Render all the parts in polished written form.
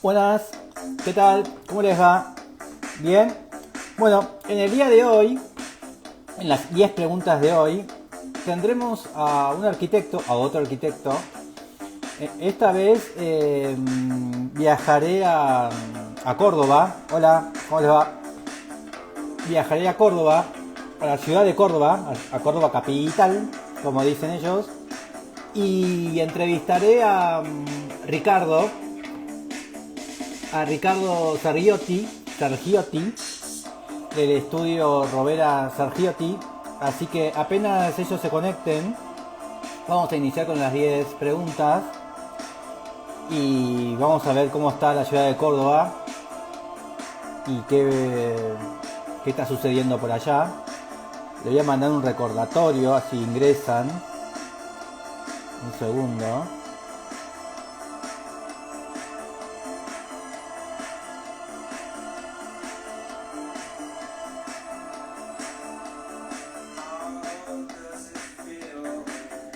Buenas, ¿qué tal? ¿Cómo les va? ¿Bien? Bueno, en el día de hoy, en las 10 preguntas de hoy, tendremos a un arquitecto, a otro arquitecto. Esta vez viajaré a Córdoba. Hola, ¿cómo les va? Viajaré a Córdoba, a la ciudad de Córdoba, a Córdoba capital, como dicen ellos, y entrevistaré a Ricardo Sergiotti, del estudio Rovera Sergiotti. Así que apenas ellos se conecten, vamos a iniciar con las 10 preguntas y vamos a ver cómo está la ciudad de Córdoba y qué está sucediendo por allá. Le voy a mandar un recordatorio, así ingresan. Un segundo.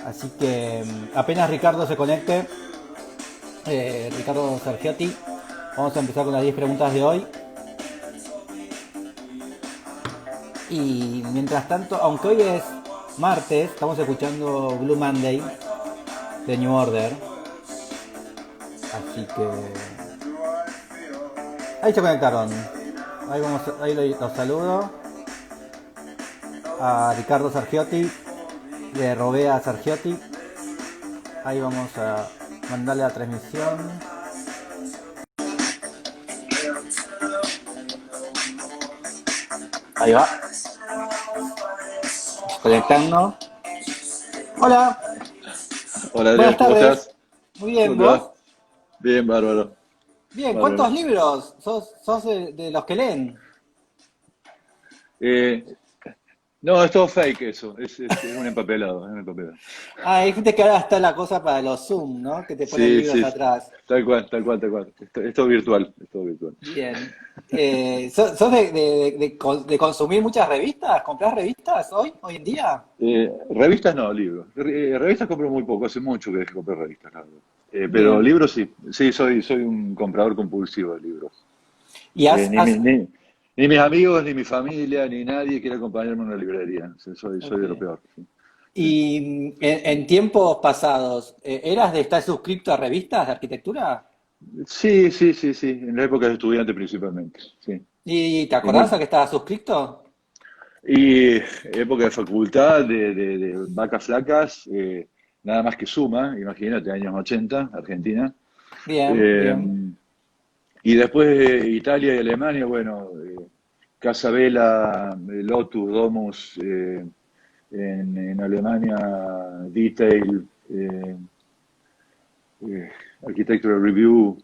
Así que apenas Ricardo se conecte, Ricardo Sergiotti, vamos a empezar con las 10 preguntas de hoy. Y mientras tanto, aunque hoy es martes, estamos escuchando Blue Monday de New Order. Así que ahí se conectaron. Ahí los saludo a Ricardo Sergiotti de Rovea Sergiotti. Ahí vamos a mandarle la transmisión. Ahí va. Conectando. Hola. Hola Buenas Adrián, ¿cómo tardes. estás? Muy ¿Cómo bien, te va? ¿vos? Bien, bárbaro, Bien, ¿cuántos bárbaro. libros? ¿Sos de los que leen? Eh, no, es todo fake eso, es un empapelado, es un empapelado. Ah, hay gente que ahora está la cosa para los Zoom, ¿no? Que te ponen Sí, libros sí, atrás. tal cual, tal cual, tal cual. Es todo virtual, es todo virtual. Bien. ¿Sos de consumir muchas revistas? ¿Comprás revistas hoy en día? Revistas no, libros. Revistas compro muy poco, hace mucho que dejé de comprar revistas, la verdad. Pero Bien. libros sí, sí, soy un comprador compulsivo de libros. ¿Y Eh, ni, mi- ni, ni mis amigos, ni mi familia, ni nadie quiere acompañarme a una librería. O sea, soy ok. de lo peor. Sí. Sí. ¿Y en tiempos pasados, eras de estar suscrito a revistas de arquitectura? Sí, sí, sí, sí, en la época de estudiante principalmente, sí. ¿Y te Y, acordás a muy- que estabas suscrito? y época de facultad, de vacas flacas, nada más que suma, imagínate, años 80, Argentina. Bien, Eh, bien. y después Italia y Alemania, bueno, Casa Vela, Lotus, Domus, en Alemania, Detail, eh, Architectural Review,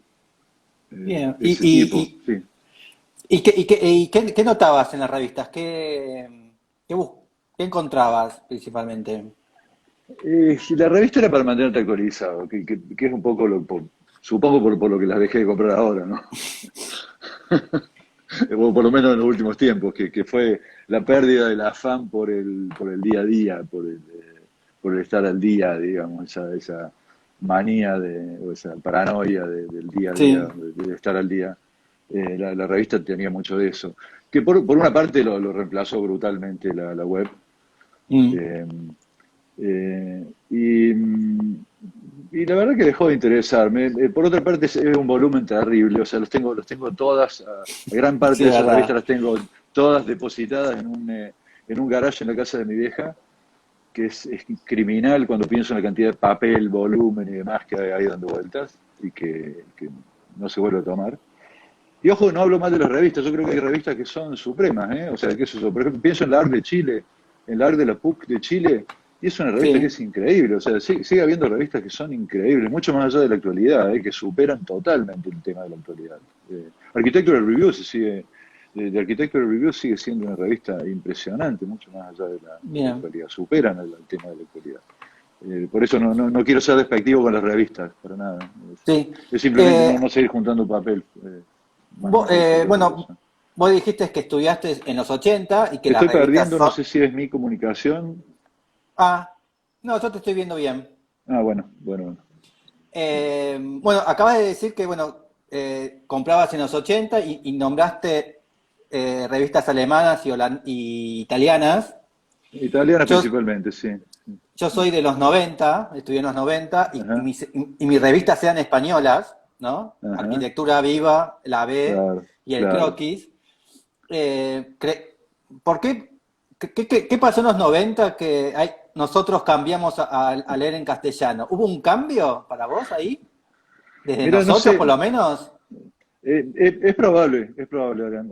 Bien. de ese tipo, sí. ¿Y qué notabas en las revistas? ¿Qué encontrabas principalmente? Si la revista era para mantenerte actualizado, que es un poco supongo por lo que las dejé de comprar ahora, ¿no? O por lo menos en los últimos tiempos, que fue la pérdida del afán por el día a día, por el estar al día, digamos, esa manía o esa paranoia del día a día, Sí. de estar al día. La revista tenía mucho de eso. Que por una parte lo reemplazó brutalmente la web. Mm. Eh, Eh, y, y la verdad que dejó de interesarme. Por otra parte, es un volumen terrible, o sea, los tengo todas, gran parte Sí, de es esas revistas verdad. las tengo todas depositadas en un garage en la casa de mi vieja, que es criminal cuando pienso en la cantidad de papel, volumen y demás que hay ahí dando vueltas y que no se vuelve a tomar. Y ojo, no hablo mal de las revistas, yo creo que hay revistas que son supremas, ¿eh? O sea, qué es eso. Por ejemplo, pienso en la ARC de Chile, en la ARC de la PUC de Chile, y es una revista que Sí. es increíble, o sea, sigue habiendo revistas que son increíbles, mucho más allá de la actualidad, ¿eh? Que superan totalmente el tema de la actualidad. Architectural Review de Architectural Review sigue siendo una revista impresionante, mucho más allá de la Bien. actualidad, superan el tema de la actualidad. Por eso no quiero ser despectivo con las revistas, para nada. Sí. Es simplemente Eh, no seguir juntando papel. Más que otra bueno, cosa. vos dijiste que estudiaste en los 80 y que Te las estoy revistas perdiendo, no son... sé si es mi comunicación. Ah, no, yo te estoy viendo bien. Ah, bueno, bueno, bueno. Bueno, acabas de decir que, bueno, comprabas en los 80 y nombraste revistas alemanas y italianas. Italiana Yo, principalmente, sí. yo soy de los 90, estudié en los 90 Ajá, y mis revistas eran españolas, ¿no? ajá, Arquitectura Viva, La B claro, y El claro. Croquis. ¿Por qué, qué pasó en los 90 que nosotros cambiamos a leer en castellano? ¿Hubo un cambio para vos ahí? ¿Desde Mira, no nosotros por sé, lo menos? es probable, Alan.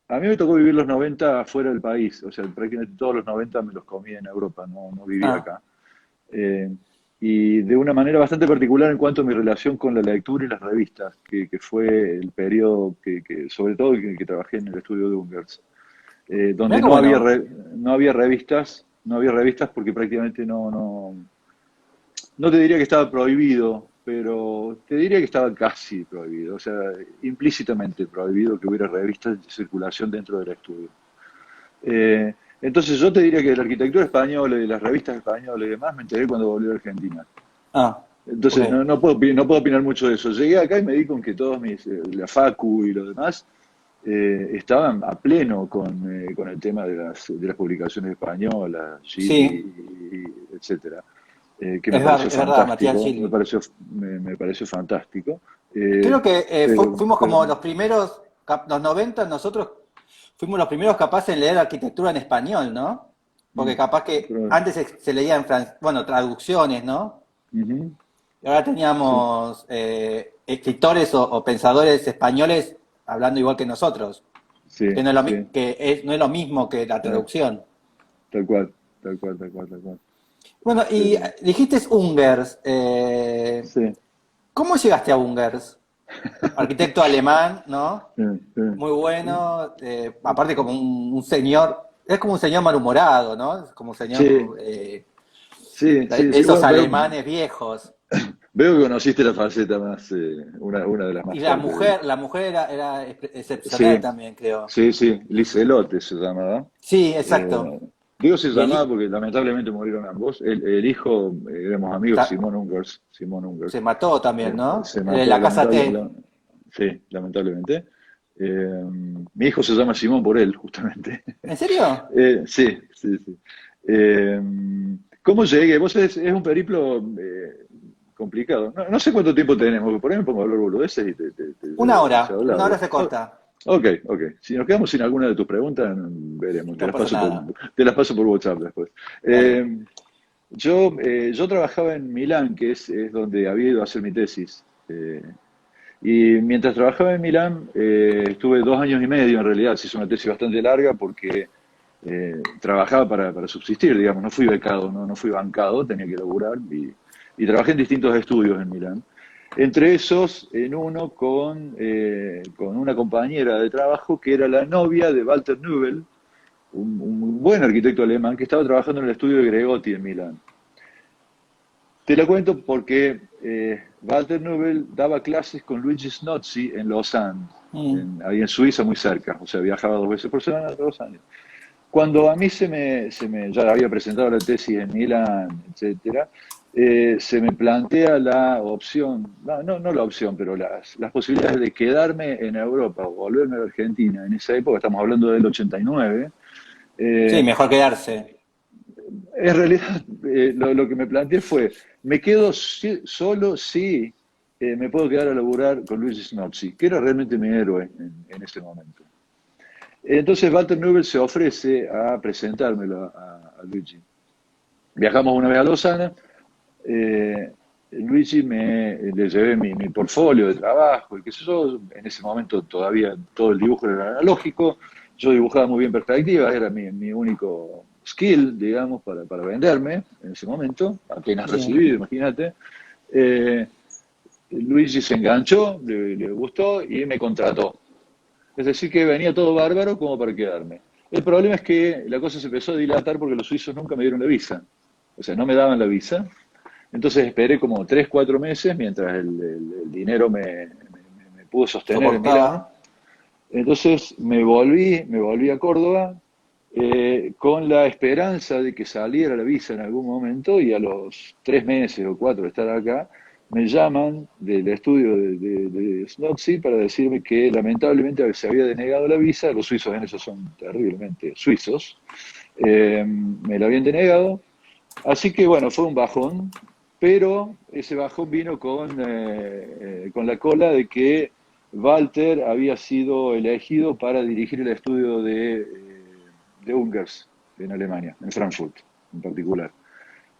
A mí me tocó vivir los 90 fuera del país, o sea, prácticamente todos los 90 me los comí en Europa, no vivía Ah, acá. Eh, y de una manera bastante particular en cuanto a mi relación con la lectura y las revistas, que fue el periodo sobre todo que trabajé en el estudio de Ungers, mirá donde qué bueno. no había revistas, no había revistas porque prácticamente no te diría que estaba prohibido, pero te diría que estaba casi prohibido, o sea, implícitamente prohibido que hubiera revistas de circulación dentro del estudio. Entonces yo te diría que de la arquitectura española y de las revistas españolas y demás me enteré cuando volví a Argentina. Ah, ok. Entonces no puedo opinar mucho de eso. Llegué acá y me di con que todos la Facu y lo demás, estaban a pleno con el tema de de las publicaciones españolas, Sí, Gili, etcétera, que me pareció es verdad, Matías fantástico, Gili. me pareció fantástico. Eh, Creo que fuimos pero como los primeros, los 90 nosotros fuimos los primeros capaces de leer arquitectura en español, ¿no? Porque mm, capaz que pero- antes se leía en francés, bueno, traducciones, ¿no? ujú, Y ahora sí, teníamos escritores o pensadores españoles hablando igual que nosotros, que sí, no es sí, no es lo mismo que la claro, traducción. tal cual, tal cual, tal cual, tal cual. Bueno, y Eh, dijiste Ungers. sí, ¿Cómo llegaste a Ungers? Arquitecto alemán, ¿no? Muy sí, bueno, aparte como un señor, es como un señor malhumorado, ¿no? Es como un señor, sí, sí, esos bueno, alemanes viejos. veo que conociste la faceta más, una de las Y más fuertes de él. la mujer era excepcional Sí, también, creo. sí, Licelote se llamaba. Sí, exacto. Digo se Y llamaba porque lamentablemente murieron ambos. El hijo, éramos amigos, ta- Simón se Ungers, mató también, ¿no? se En mató la casa T. sí, lamentablemente. Eh, Mi hijo se llama Simón por él, justamente. ¿En serio? Sí, sí, sí. Eh, ¿Cómo llegué? Vos es un periplo complicado. No sé cuánto tiempo tenemos, porque por ahí me pongo a hablar boludeces y te llevo demasiado Una hora largo. se corta. Ok, ok. Si nos quedamos sin alguna de tus preguntas, veremos. No pasa nada. Te las paso por WhatsApp después. Dale. Yo trabajaba en Milán, es donde había ido a hacer mi tesis. Y mientras trabajaba en Milán, estuve 2 años y medio en realidad. Se hizo una tesis bastante larga porque trabajaba para subsistir, digamos. No fui becado, no fui bancado, tenía que laburar y trabajé en distintos estudios en Milán. Entre esos, en uno con una compañera de trabajo que era la novia de Walter Nubel, un buen arquitecto alemán que estaba trabajando en el estudio de Gregotti en Milán. Te la cuento porque Walter Nubel daba clases con Luigi Snozzi en Lausanne, Mm, ahí en Suiza muy cerca, o sea, viajaba 2 veces por semana, 2 años. Cuando a mí ya había presentado la tesis en Milán, etcétera, se me plantea la opción, no la opción, pero las posibilidades de quedarme en Europa o volverme a la Argentina. En esa época, estamos hablando del 89. sí, eh, mejor quedarse. en realidad, lo que me planteé fue, me quedo solo si me puedo quedar a laburar con Luigi Snozzi, que era realmente mi héroe en ese momento. Entonces Walter Nubel se ofrece a presentármelo a Luigi. Viajamos una vez a Lausana, Luigi le llevé mi portfolio de trabajo y qué sé yo, en ese momento todavía todo el dibujo era analógico, yo dibujaba muy bien perspectivas, era mi único skill, digamos, para venderme en ese momento, apenas Sí. recibido, imagínate. Eh, Luigi se enganchó, le gustó y me contrató. Es decir, que venía todo bárbaro como para quedarme. El problema es que la cosa se empezó a dilatar porque los suizos nunca me dieron la visa. O sea, no me daban la visa. Entonces esperé como 3, 4 meses mientras el dinero me pudo sostener en Milán. Soportaba. Entonces me volví a Córdoba con la esperanza de que saliera la visa en algún momento y a los 3 meses o 4 de estar acá me llaman del estudio de Snoxy para decirme que lamentablemente se había denegado la visa. Los suizos en eso son terriblemente suizos. Me la habían denegado. Así que bueno, fue un bajón, pero ese bajón vino con la cola de que Walter había sido elegido para dirigir el estudio de Ungers en Alemania, en Frankfurt en particular.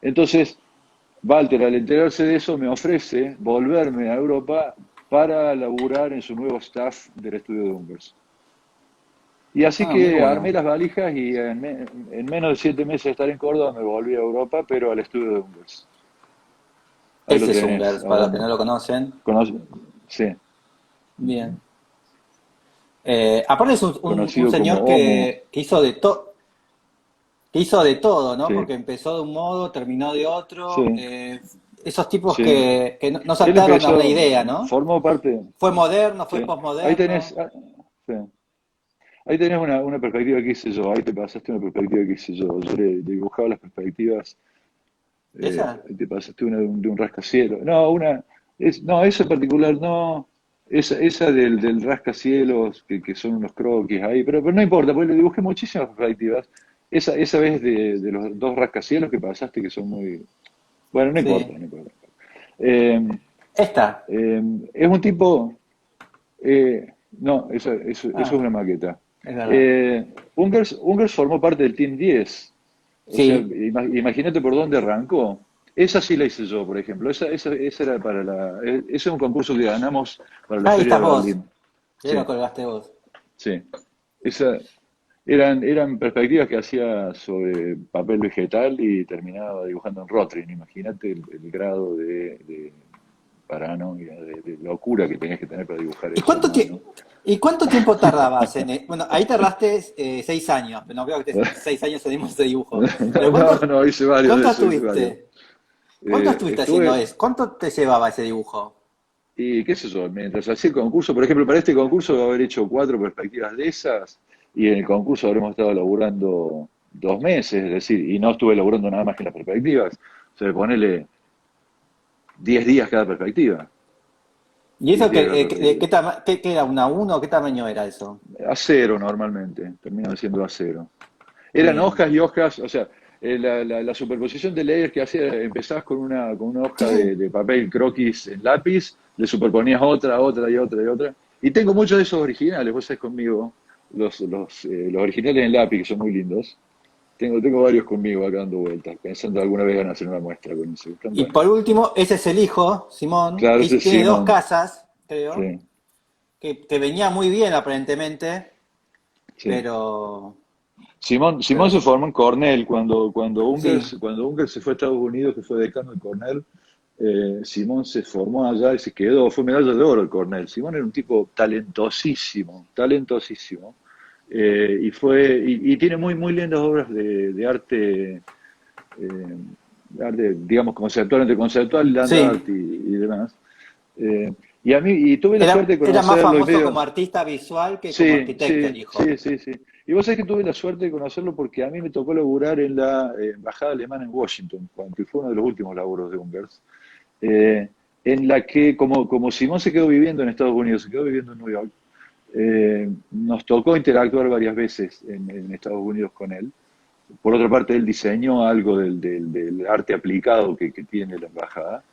Entonces, Walter, al enterarse de eso, me ofrece volverme a Europa para laburar en su nuevo staff del estudio de Ungers. Y así Ah, muy que armé bueno. las valijas y en menos de 7 meses de estar en Córdoba me volví a Europa, pero al estudio de Ungers. Ahí lo Ese es tenés, Ungers, para los que no hablando. lo conocen. Conoce- sí, Bien. Aparte es un conocido como señor Homo. que hizo que hizo de todo, ¿no? Sí, Porque empezó de un modo, terminó de otro. sí, Esos tipos sí. que no Él saltaron a una empezó, idea, ¿no? formó parte. Fue moderno, fue Sí. Ahí tenés, posmoderno. sí. Ahí tenés una perspectiva que hice yo, ahí te pasaste una perspectiva que hice yo. Yo le dibujaba las perspectivas, ¿Esa? ahí te pasaste una de un rascacielos. No, no, esa en particular no, esa del rascacielos, que son unos croquis ahí, pero no importa, porque le dibujé muchísimas perspectivas. Esa vez de los dos rascacielos que pasaste que son muy, bueno, no importa, Sí. no importa. Eh, Esta. es un tipo, no, eso es Ah, una maqueta. es verdad. Ungers formó parte del Team 10. O sea, Sí. imagínate por dónde arrancó. Esa sí la hice yo, por ejemplo. Esa era ese es un concurso que ganamos para la Ahí Feria estás de vos. Berlín. Ya Sí, lo colgaste vos. sí. Esa, eran perspectivas que hacía sobre papel vegetal y terminaba dibujando en Rotring. Imagínate el grado de paranoia, de locura que tenías que tener para dibujar ¿Y eso a mano. ¿Y cuánto tiempo tardabas bueno, ahí tardaste 6 años, pero no creo que 6 años en el mismo dibujo. Pero No, no, hice varios de ¿cuánto eso, hice varios. estuviste? ¿Cuánto estuviste haciendo Estuve, eso? ¿Cuánto te llevaba ese dibujo? y qué sé yo, mientras hacía el concurso, por ejemplo, para este concurso voy a haber hecho 4 perspectivas de esas, y en el concurso habremos estado laburando 2 meses, es decir, y no estuve laburando nada más que las perspectivas. O sea, ponele 10 días cada perspectiva. ¿Y 10 eso días cada qué, perspectiva. qué era? ¿Una uno? ¿Qué tamaño era eso? Acero normalmente, terminan siendo acero. Eran Bien. hojas y hojas, o sea, la superposición de layers que hacía, empezabas con una hoja de papel croquis en lápiz, le superponías otra, otra y otra y otra. Y tengo muchos de esos originales, vos sabés conmigo, los originales en lápiz, que son muy lindos. Tengo varios conmigo acá dando vueltas, pensando alguna vez van a hacer una muestra con eso. Están Y buenos. por último, ese es el hijo, Simón, Claro, que ese es tiene dos Simón. casas, creo, Sí, que venía muy bien aparentemente, sí. pero, Simón se pero formó en Cornell sí. cuando Ungers se fue a Estados Unidos, que fue decano de Cornell. Simón se formó allá y se quedó, fue medalla de oro el Cornell. Simón era un tipo talentosísimo, talentosísimo. Y tiene muy, muy lindas obras digamos, conceptual, land Sí, art y demás. Y tuve la suerte de era más conocerlo y famoso medio. como artista visual que como Sí, arquitecto el sí, hijo. sí, sí, sí. Y vos sabés que tuve la suerte de conocerlo porque a mí me tocó laburar en la embajada alemana en Washington, que fue uno de los últimos laburos de Ungers, eh, en la que, como Simón se quedó viviendo en Estados Unidos, se quedó viviendo en New York, nos tocó interactuar varias veces en Estados Unidos con él. Por otra parte, él diseñó algo del arte aplicado que tiene la embajada.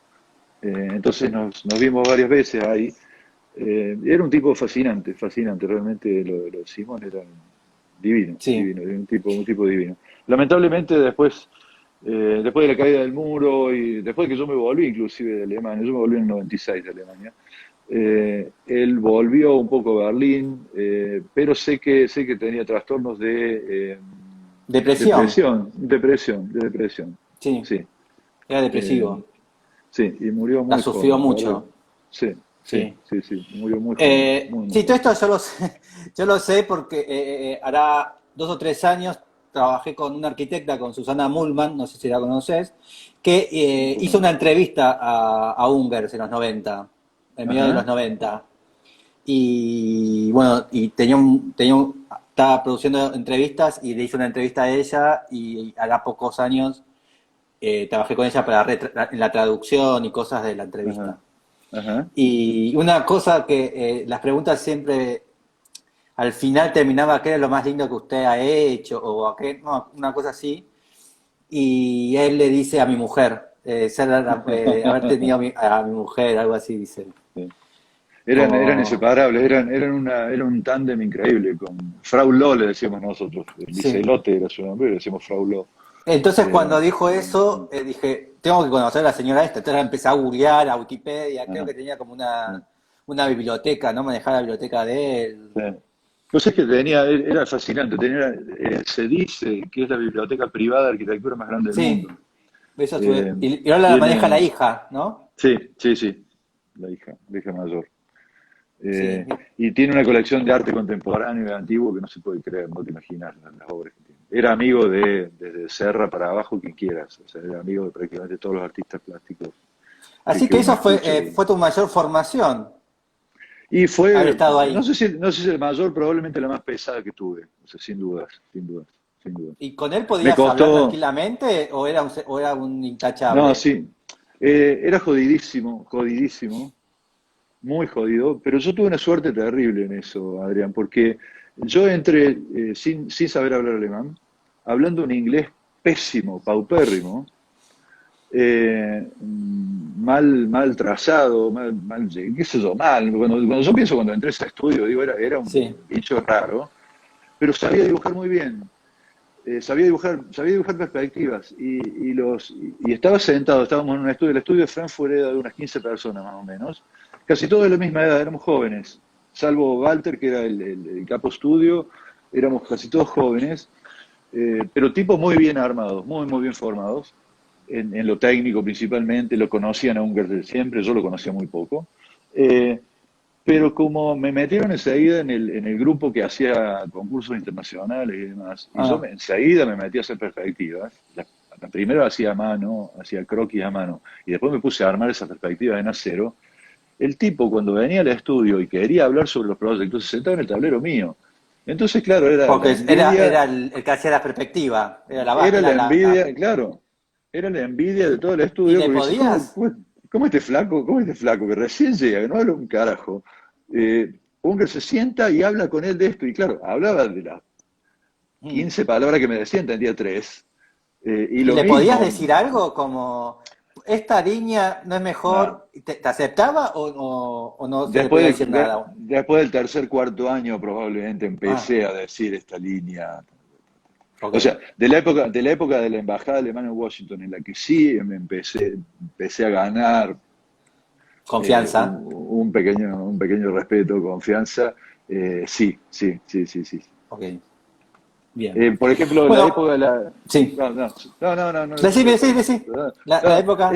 Entonces nos vimos varias veces ahí. Era un tipo fascinante, fascinante, realmente lo de Simón era divino, Sí. divino, era un tipo divino. Lamentablemente después de la caída del muro y después de que yo me volví inclusive de Alemania, yo me volví en el 96 de Alemania, él volvió un poco a Berlín, pero sé que tenía trastornos de Depresión. de depresión, Sí, sí. era Eh, depresivo. sí, y murió La muy sufrió joven, la verdad. mucho. Sí, sí, Sí. sí, sí, murió muy joven, muy, muy Sí, todo joven. esto yo lo sé, yo lo sé porque hará 2 o 3 años trabajé con una arquitecta, con Susana Mullman, no sé si la conoces, que No hizo una conozco. entrevista a Ungers en los 90, en medio de los Ajá, 90. Y bueno, y estaba produciendo entrevistas y le hice una entrevista a ella y hará pocos años trabajé con ella para en la traducción y cosas de la Ajá, entrevista. ajá. Y una cosa que las preguntas siempre al final terminaba, ¿qué era lo más lindo que usted ha hecho? O no, una cosa así. Y él le dice a mi mujer, haber tenido a mi mujer, algo así, dice. Sí. Eran Como, inseparables, era un tándem increíble. Con Frau Lo le decíamos nosotros, sí. Licelote era su nombre, le decíamos Frau Lo. Entonces Eh, cuando dijo eso, dije, tengo que conocer a la señora esta. Entonces empecé a googlear, a Wikipedia, creo ajá, que tenía como sí, una biblioteca, ¿no? Manejaba la biblioteca de él. sí. Pues es que era fascinante, se dice que es la biblioteca privada de arquitectura más grande del Sí, mundo. eso estuve. Eh, Y ahora la maneja la tiene, hija, ¿no? sí, sí, sí, la hija mayor. Sí. Y tiene una colección de arte contemporáneo y antiguo que no se puede creer, no te imaginas las obras que tiene. Era amigo desde Serra para abajo, quien quieras, o sea, era amigo de prácticamente todos los artistas plásticos Así que que uno eso escucha. fue tu mayor formación, Y haber fue, estado ahí. no sé si el mayor, probablemente la más pesada que tuve, o sea, sin dudas, sin dudas, sin dudas. ¿Y con él Me podías hablar costó, tranquilamente o era un no, intachable? sí, era jodidísimo, jodidísimo, muy jodido, pero yo tuve una suerte terrible en eso, Adrián, porque yo entré sin saber hablar alemán, hablando un inglés pésimo, paupérrimo, mal trazado, qué sé yo, mal. Cuando yo pienso cuando entré a ese estudio, digo, era un Sí. bicho raro, pero sabía dibujar muy bien. Sabía dibujar perspectivas y estaba sentado, estábamos en un estudio, el estudio de Frankfurt era de unas 15 personas más o menos, casi todos de la misma edad, éramos jóvenes, salvo Walter que era el capo estudio, éramos casi todos jóvenes, pero tipos muy bien armados, muy bien formados, en lo técnico principalmente, lo conocían a Unger desde siempre, yo lo conocía muy poco. Eh, pero como me metieron enseguida en el grupo que hacía concursos internacionales y demás, y Ah, enseguida me metí a hacer perspectivas, primero hacía a mano, hacía croquis a mano, y después me puse a armar esas perspectivas en acero, el tipo cuando venía al estudio y quería hablar sobre los proyectos se sentaba en el tablero mío. Entonces, claro, era la porque envidia, era el que hacía la perspectiva, era la envidia, claro, era la envidia de todo el ¿Y estudio, le porque dice, podías? cómo este flaco que recién llega, que no habla un carajo? Unger se sienta y habla con él de esto, y claro, hablaba de las Mm. 15 palabras que me decía, entendía tres. Y ¿Y lo le podías mismo, decir algo como, esta línea no es no, mejor? ¿Te aceptaba o no se le podía decir nada? después del tercer, cuarto año probablemente Ah, empecé a decir esta línea. ok. O sea, de la época de la embajada alemana en Washington, en la que sí empecé a ganar Confianza. un pequeño respeto, confianza, sí. Ok, bien. Por ejemplo, la Bueno, época de la... sí. No, Decime. perdón. La No, época.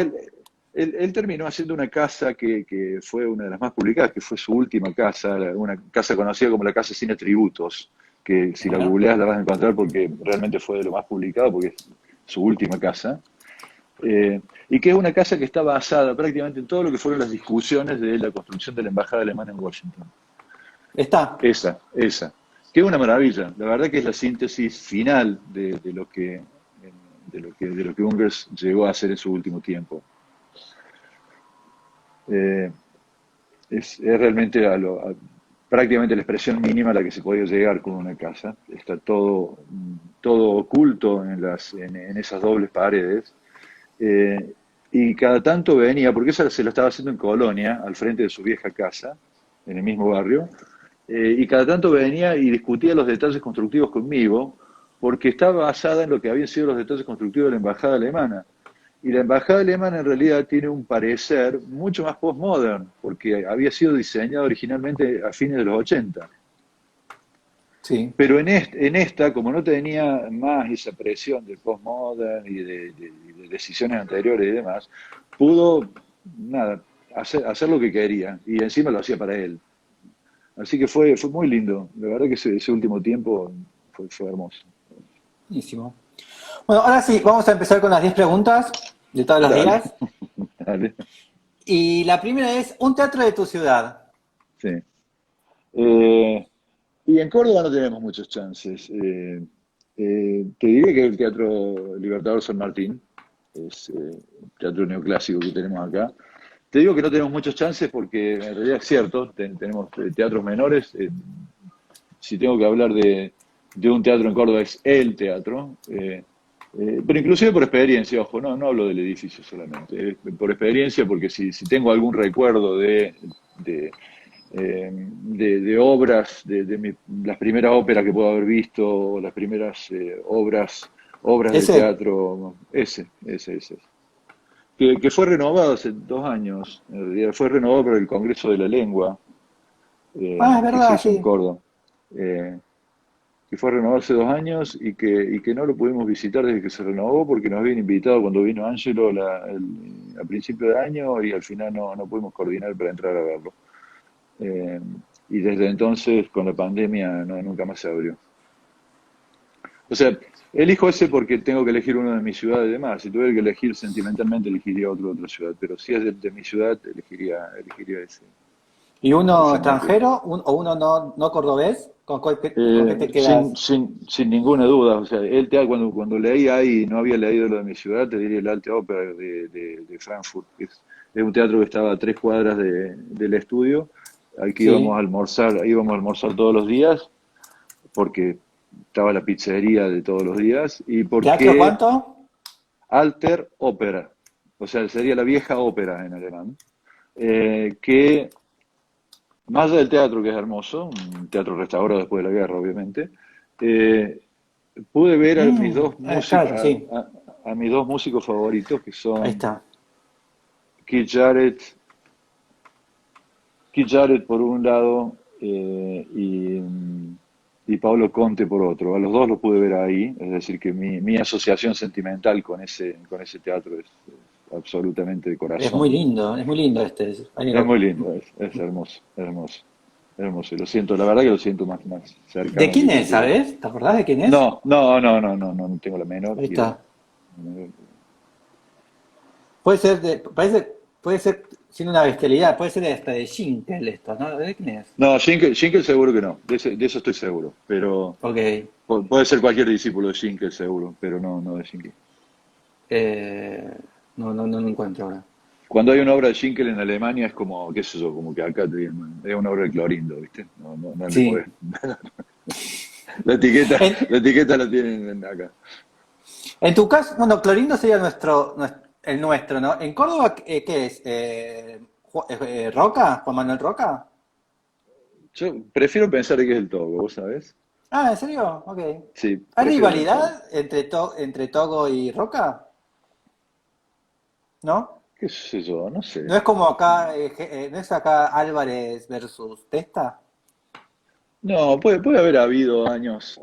él terminó haciendo una casa que fue una de las más publicadas, que fue su última casa, una casa conocida como la Casa Sin Atributos, que si la Bueno, googleás la vas a encontrar porque realmente fue de lo más publicado, porque es su última casa. Y que es una casa que está basada prácticamente en todo lo que fueron las discusiones de la construcción de la embajada alemana en Washington. está. Esa. Que es una maravilla. La verdad que es la síntesis final de lo que Ungers llegó a hacer en su último tiempo. Eh, es realmente prácticamente la expresión mínima a la que se podía llegar con una casa. Está todo oculto en esas dobles paredes. Eh, y cada tanto venía, porque eso se lo estaba haciendo en Colonia, al frente de su vieja casa, en el mismo barrio, y cada tanto venía y discutía los detalles constructivos conmigo, porque estaba basada en lo que habían sido los detalles constructivos de la embajada alemana. Y la embajada alemana en realidad tiene un parecer mucho más postmodern, porque había sido diseñada originalmente a fines de los 80. Sí. Pero en esta, como no tenía más esa presión del postmodern y de decisiones anteriores y demás, pudo, nada, hacer lo que quería. Y encima lo hacía para él. Así que fue muy lindo. La verdad que ese último tiempo fue hermoso. Buenísimo. Bueno, ahora sí, vamos a empezar con las 10 preguntas de todos los Dale, días. dale. Y la primera es, un teatro de tu ciudad. Sí. Eh, y en Córdoba no tenemos muchas chances. Te diría que el Teatro Libertador San Martín, es teatro neoclásico que tenemos acá. Te digo que no tenemos muchas chances porque en realidad es cierto, tenemos teatros menores. Si tengo que hablar de un teatro en Córdoba es el teatro, pero inclusive por experiencia, ojo, no hablo del edificio solamente, por experiencia porque si tengo algún recuerdo de, de obras, las primeras óperas que puedo haber visto, o las primeras obras de Ese. teatro, ese. Que fue renovado hace 2 años, en realidad fue renovado por el Congreso de la Lengua, Ah, es que se verdad, hizo en sí. Córdoba, eh, que fue renovado hace 2 años y que no lo pudimos visitar desde que se renovó porque nos habían invitado cuando vino Ángelo a principio de año y al final no pudimos coordinar para entrar a verlo. Eh, y desde entonces, con la pandemia, nunca más se abrió. O sea, elijo ese porque tengo que elegir uno de mis ciudades y demás. Si tuviera que elegir sentimentalmente, elegiría otro de otra ciudad. Pero si es de mi ciudad, elegiría ¿Y uno ese más que. extranjero o uno no cordobés? ¿Con qué te Sin, quedas? sin ninguna duda, o sea, cuando leí ahí y no había leído lo de mi ciudad, te diría el Alte Ópera de Frankfurt, que es un teatro que estaba a 3 cuadras del estudio, al que Sí. íbamos a almorzar todos los días, porque estaba la pizzería de todos los días, y ¿Teatro porque cuánto? Alter Ópera, o sea, sería la vieja ópera en alemán, que más allá del teatro, que es hermoso, un teatro restaurado después de la guerra, obviamente, eh, pude ver a mis dos músicos, Claro, sí. a mis dos músicos favoritos, que Ahí son está. Keith Jarrett, Keith Jarrett por un lado y Pablo Conte por otro. A los dos los pude ver ahí, es decir, que mi asociación sentimental con ese teatro es absolutamente de corazón. Es muy lindo este. Es muy lindo, es hermoso, hermoso, hermoso. Y lo siento, la verdad que lo siento más ¿De cercano quién que es, cualquier otro. sabes? ¿Te acordás de quién es? No tengo la menor Ahí idea. está. Puede ser puede ser, sin una bestialidad, puede ser hasta de Schinkel esto, ¿no? ¿De quién es? No, Schinkel seguro que no, de eso estoy seguro, pero Ok. puede ser cualquier discípulo de Schinkel seguro, pero no de Schinkel. Eh, no lo encuentro ahora. Cuando hay una obra de Schinkel en Alemania es como, qué sé yo, como que acá te digan, es una obra de Clorindo, ¿viste? No le Sí. podés. La etiqueta, En, la etiqueta la tienen acá. en tu caso, bueno, Clorindo sería el nuestro, ¿no? En Córdoba, ¿qué es? ¿Roca? ¿Juan Manuel Roca? Yo prefiero pensar que es el Togo, ¿vos sabés? Ah, ¿en serio? Ok. Sí, ¿Hay prefiero pensarlo. rivalidad entre Togo y Roca? ¿No? ¿Qué sé yo? No ¿No sé. es como acá, no es acá Álvarez versus Testa? No, puede haber habido años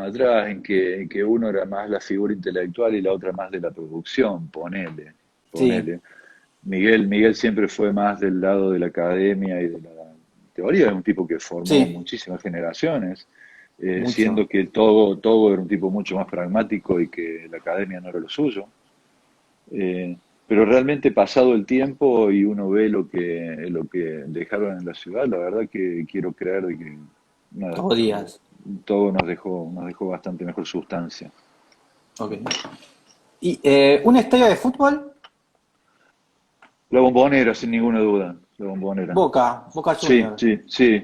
atrás en que uno era más la figura intelectual y la otra más de la producción, Sí, ponele. Miguel siempre fue más del lado de la academia y de la teoría, es un tipo que formó sí, muchísimas generaciones, mucho. siendo que Togo era un tipo mucho más pragmático y que la academia no era lo suyo. Pero realmente pasado el tiempo y uno ve lo que dejaron en la ciudad, la verdad que quiero creer de que nada, Todos días. todo nos dejó bastante mejor sustancia. Ok. ¿Y un estadio de fútbol? La Bombonera, sin ninguna duda, la Bombonera. Boca Sí, Juniors. sí.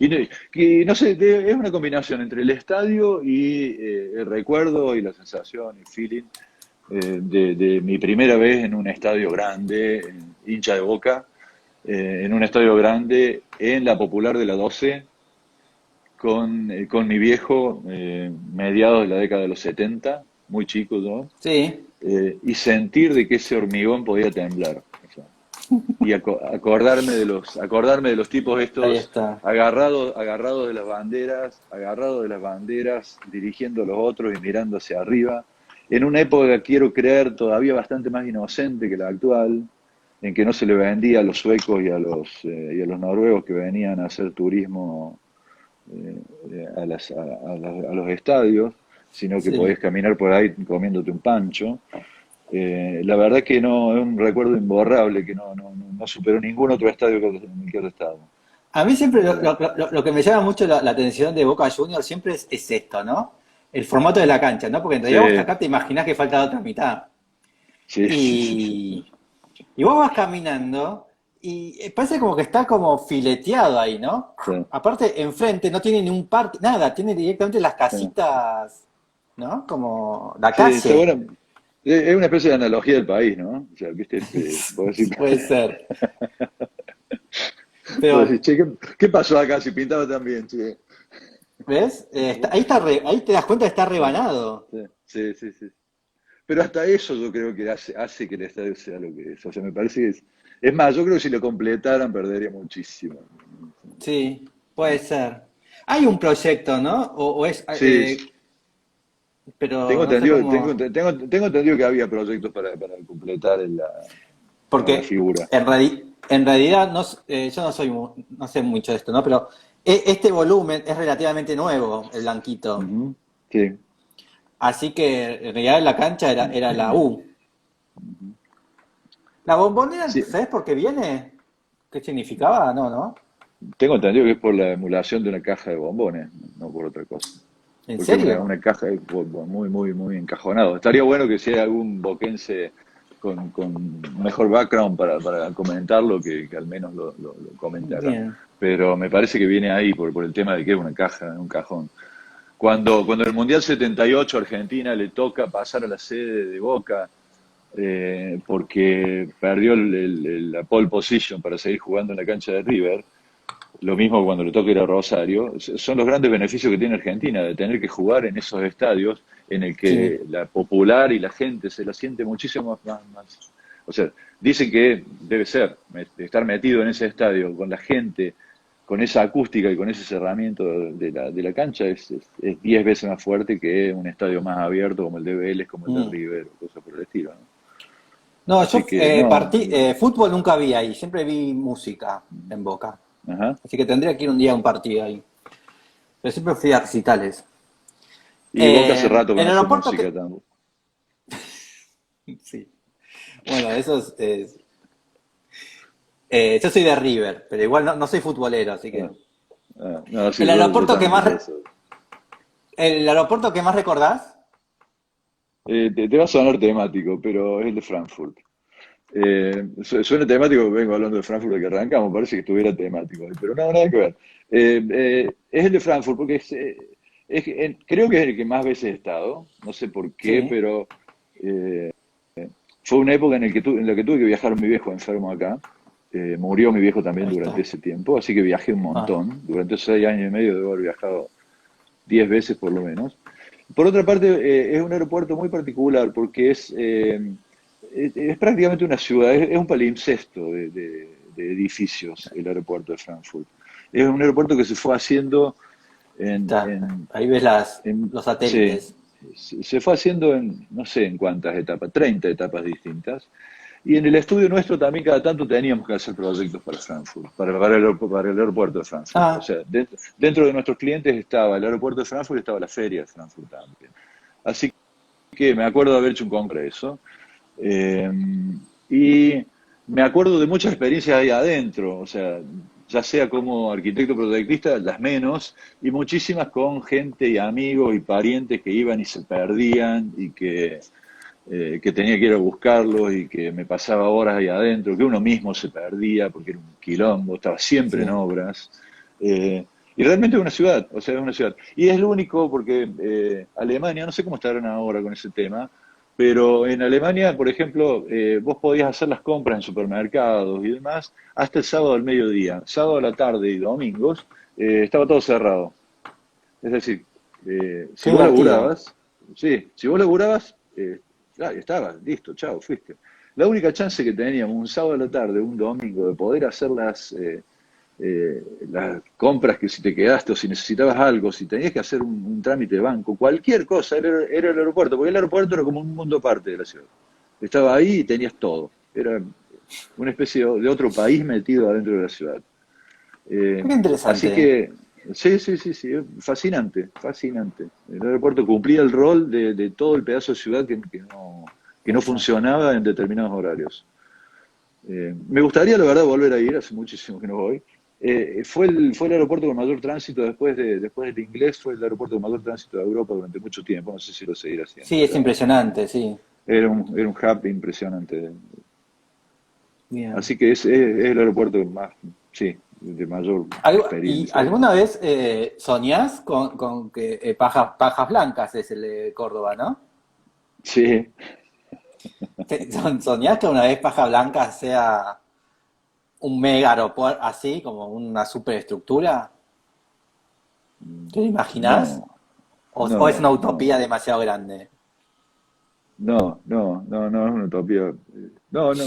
Y no sé, es una combinación entre el estadio y el recuerdo y la sensación y feeling de mi primera vez en un estadio grande, hincha de Boca, en un estadio grande en la Popular de la 12, con mi viejo, mediados de la década de los 70, muy chico yo, Sí, y sentir de que ese hormigón podía temblar. O sea, y acordarme de los tipos ahí estos está. agarrados de las banderas, dirigiendo a los otros y mirando hacia arriba, en una época, quiero creer, todavía bastante más inocente que la actual, en que no se le vendía a los suecos y a los noruegos que venían a hacer turismo a los estadios, sino que podías Sí. caminar por ahí comiéndote un pancho. La verdad que no, es un recuerdo imborrable que no superó ningún otro estadio en el que he estado. A mí siempre Eh, lo que me llama mucho la atención de Boca Juniors siempre es esto, ¿no? El formato de la cancha, ¿no? Porque en realidad vos sí, acá te imaginás que falta la otra mitad. Sí, sí, sí, sí. Y, y vos vas caminando y parece como que está como fileteado ahí, ¿no? Sí, Aparte, enfrente no tiene ni un parque, nada, tiene directamente las sí. casitas, ¿no? Como la Sí, está calle. bueno. Es una especie de analogía del país, ¿no? O sea, viste, vos decís, Puede ser. vos Pero, decís, che, ¿qué pasó acá si pintaba tan bien, che? ¿ves? Ahí está ahí te das cuenta que está Sí, rebanado. sí, sí, sí, sí. Pero hasta eso yo creo que hace que el estadio sea lo que es. O sea, me parece que es más, yo creo que si lo completaran perdería muchísimo. Sí, puede ser. Hay un proyecto, ¿no? O es, Sí, pero no sé cómo. tengo entendido que había proyectos para completar la Porque figura. en realidad no, yo no soy, no sé mucho de esto, ¿no? Pero este volumen es relativamente nuevo, el blanquito. Ujú, sí. Así que en realidad la cancha era la U. La bombonera, Sí, ¿sabes por qué viene? ¿Qué significaba? No, ¿no? tengo entendido que es por la emulación de una caja de bombones, no por otra cosa. ¿En Porque es serio? una caja de muy, muy, muy encajonado. Estaría bueno que si hay algún boquense con mejor background para comentarlo, que al menos lo comente acá. Bien. Pero me parece que viene ahí por el tema de que es una caja, un cajón. Cuando en el Mundial 78 Argentina le toca pasar a la sede de Boca, porque perdió la pole position para seguir jugando en la cancha de River, lo mismo cuando le toca ir a Rosario, son los grandes beneficios que tiene Argentina de tener que jugar en esos estadios en el Sí. que la popular y la gente se la siente muchísimo más. O sea, dicen que debe ser, estar metido en ese estadio con la gente, con esa acústica y con ese cerramiento de la cancha es 10 veces más fuerte que un estadio más abierto como el de Vélez, como el de Mm. River, o cosas por el estilo, ¿no? No, yo Así que no, fútbol nunca vi ahí, siempre vi música en Boca. ajá. Así que tendría que ir un día a un partido ahí. Pero siempre fui a recitales. Y Boca hace rato que El no hace aeropuerto música que... tampoco. Sí. Bueno, eso yo soy de River, pero igual no soy futbolero, así que... No, sí, El yo aeropuerto que también, más... por eso. El aeropuerto que más recordás. Te va a sonar temático, pero es el de Frankfurt. Suena temático, vengo hablando de Frankfurt de que arrancamos, parece que estuviera temático, pero no, nada que ver. Es el de Frankfurt porque creo que es el que más veces he estado, no sé por qué, Sí. pero fue una época en la que tuve que viajar mi viejo enfermo acá. Murió mi viejo también Ahí durante está. ese tiempo, así que viajé un Ah, montón. Durante 6 años y medio debo haber viajado 10 veces por lo menos. Por otra parte, es un aeropuerto muy particular porque es prácticamente una ciudad, es un palimpsesto de edificios el aeropuerto de Frankfurt. Es un aeropuerto que se fue haciendo en, está. en, Ahí ves los sí, satélites. se fue haciendo en no sé en cuántas etapas, 30 etapas distintas. Y en el estudio nuestro también cada tanto teníamos que hacer proyectos para Frankfurt, para el aeropuerto de Frankfurt. O Ah, sea, dentro de nuestros clientes estaba el aeropuerto de Frankfurt y estaba la feria de Frankfurt también. Así que me acuerdo de haber hecho un congreso. eh, y me acuerdo de muchas experiencias ahí adentro, o sea, ya sea como arquitecto proyectista, las menos, y muchísimas con gente y amigos y parientes que iban y se perdían y que tenía que ir a buscarlos y que me pasaba horas ahí adentro, que uno mismo se perdía porque era un quilombo, estaba siempre en sí. obras. eh, y realmente es una ciudad, o sea, es una ciudad. Y es lo único porque Alemania, no sé cómo estarán ahora con ese tema, pero en Alemania, por ejemplo, vos podías hacer las compras en supermercados y demás hasta el sábado al mediodía. Sábado a la tarde y domingos estaba todo cerrado. Es decir, si Qué vos divertido. laburabas, sí, si vos laburabas, estabas, listo, chao, fuiste. La única chance que teníamos un sábado a la tarde, un domingo, de poder hacer las compras que si te quedaste o si necesitabas algo, si tenías que hacer un trámite de banco, cualquier cosa, era el aeropuerto, porque el aeropuerto era como un mundo aparte de la ciudad. Estaba ahí y tenías todo. Era una especie de otro país metido adentro de la ciudad. Eh, Qué Así interesante. que, sí, sí, sí, sí, fascinante, fascinante. El aeropuerto cumplía el rol de todo el pedazo de ciudad que no Esa. funcionaba en determinados horarios. Me gustaría, la verdad, volver a ir, hace muchísimo que no voy. Fue el aeropuerto con mayor tránsito después del inglés, fue el aeropuerto con mayor tránsito de Europa durante mucho tiempo, no sé si lo seguirá haciendo Sí, es ahora. impresionante, sí. era un hub impresionante. Bien. Así que es el aeropuerto más, sí, de mayor ¿Y experiencia, alguna digamos. vez soñás con que Pajas Blancas es el de Córdoba, ¿no? Sí, ¿Soñás que una vez Paja Blanca sea un mega aeropuerto así, como una superestructura? ¿Te lo imaginás? no, O es una no, utopía no, demasiado grande? no, es una utopía. No, no,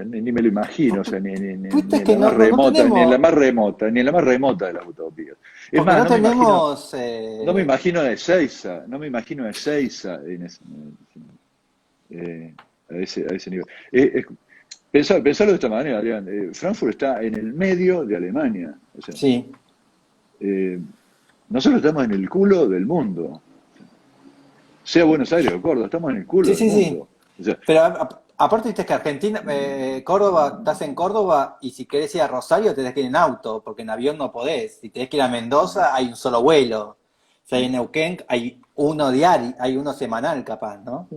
ni me lo imagino, o sea, ni Viste en que la más no remota, tenemos, ni en la más remota de las utopías. Es porque más, no no me imagino, tenemos, no me imagino a Ezeiza, no me imagino a Ezeiza eh, a ese nivel. Pensarlo de esta manera, Adrián. Frankfurt está en el medio de Alemania. O sea, sí, eh, nosotros estamos en el culo del mundo. Sea Buenos Aires o Córdoba, estamos en el culo sí, del sí, sí. mundo. O sea, Pero aparte viste que Argentina, Córdoba, estás en Córdoba y si querés ir a Rosario tenés que ir en auto, porque en avión no podés. Si tenés que ir a Mendoza hay un solo vuelo. Si hay en Neuquén hay uno diario, hay uno semanal capaz, ¿no?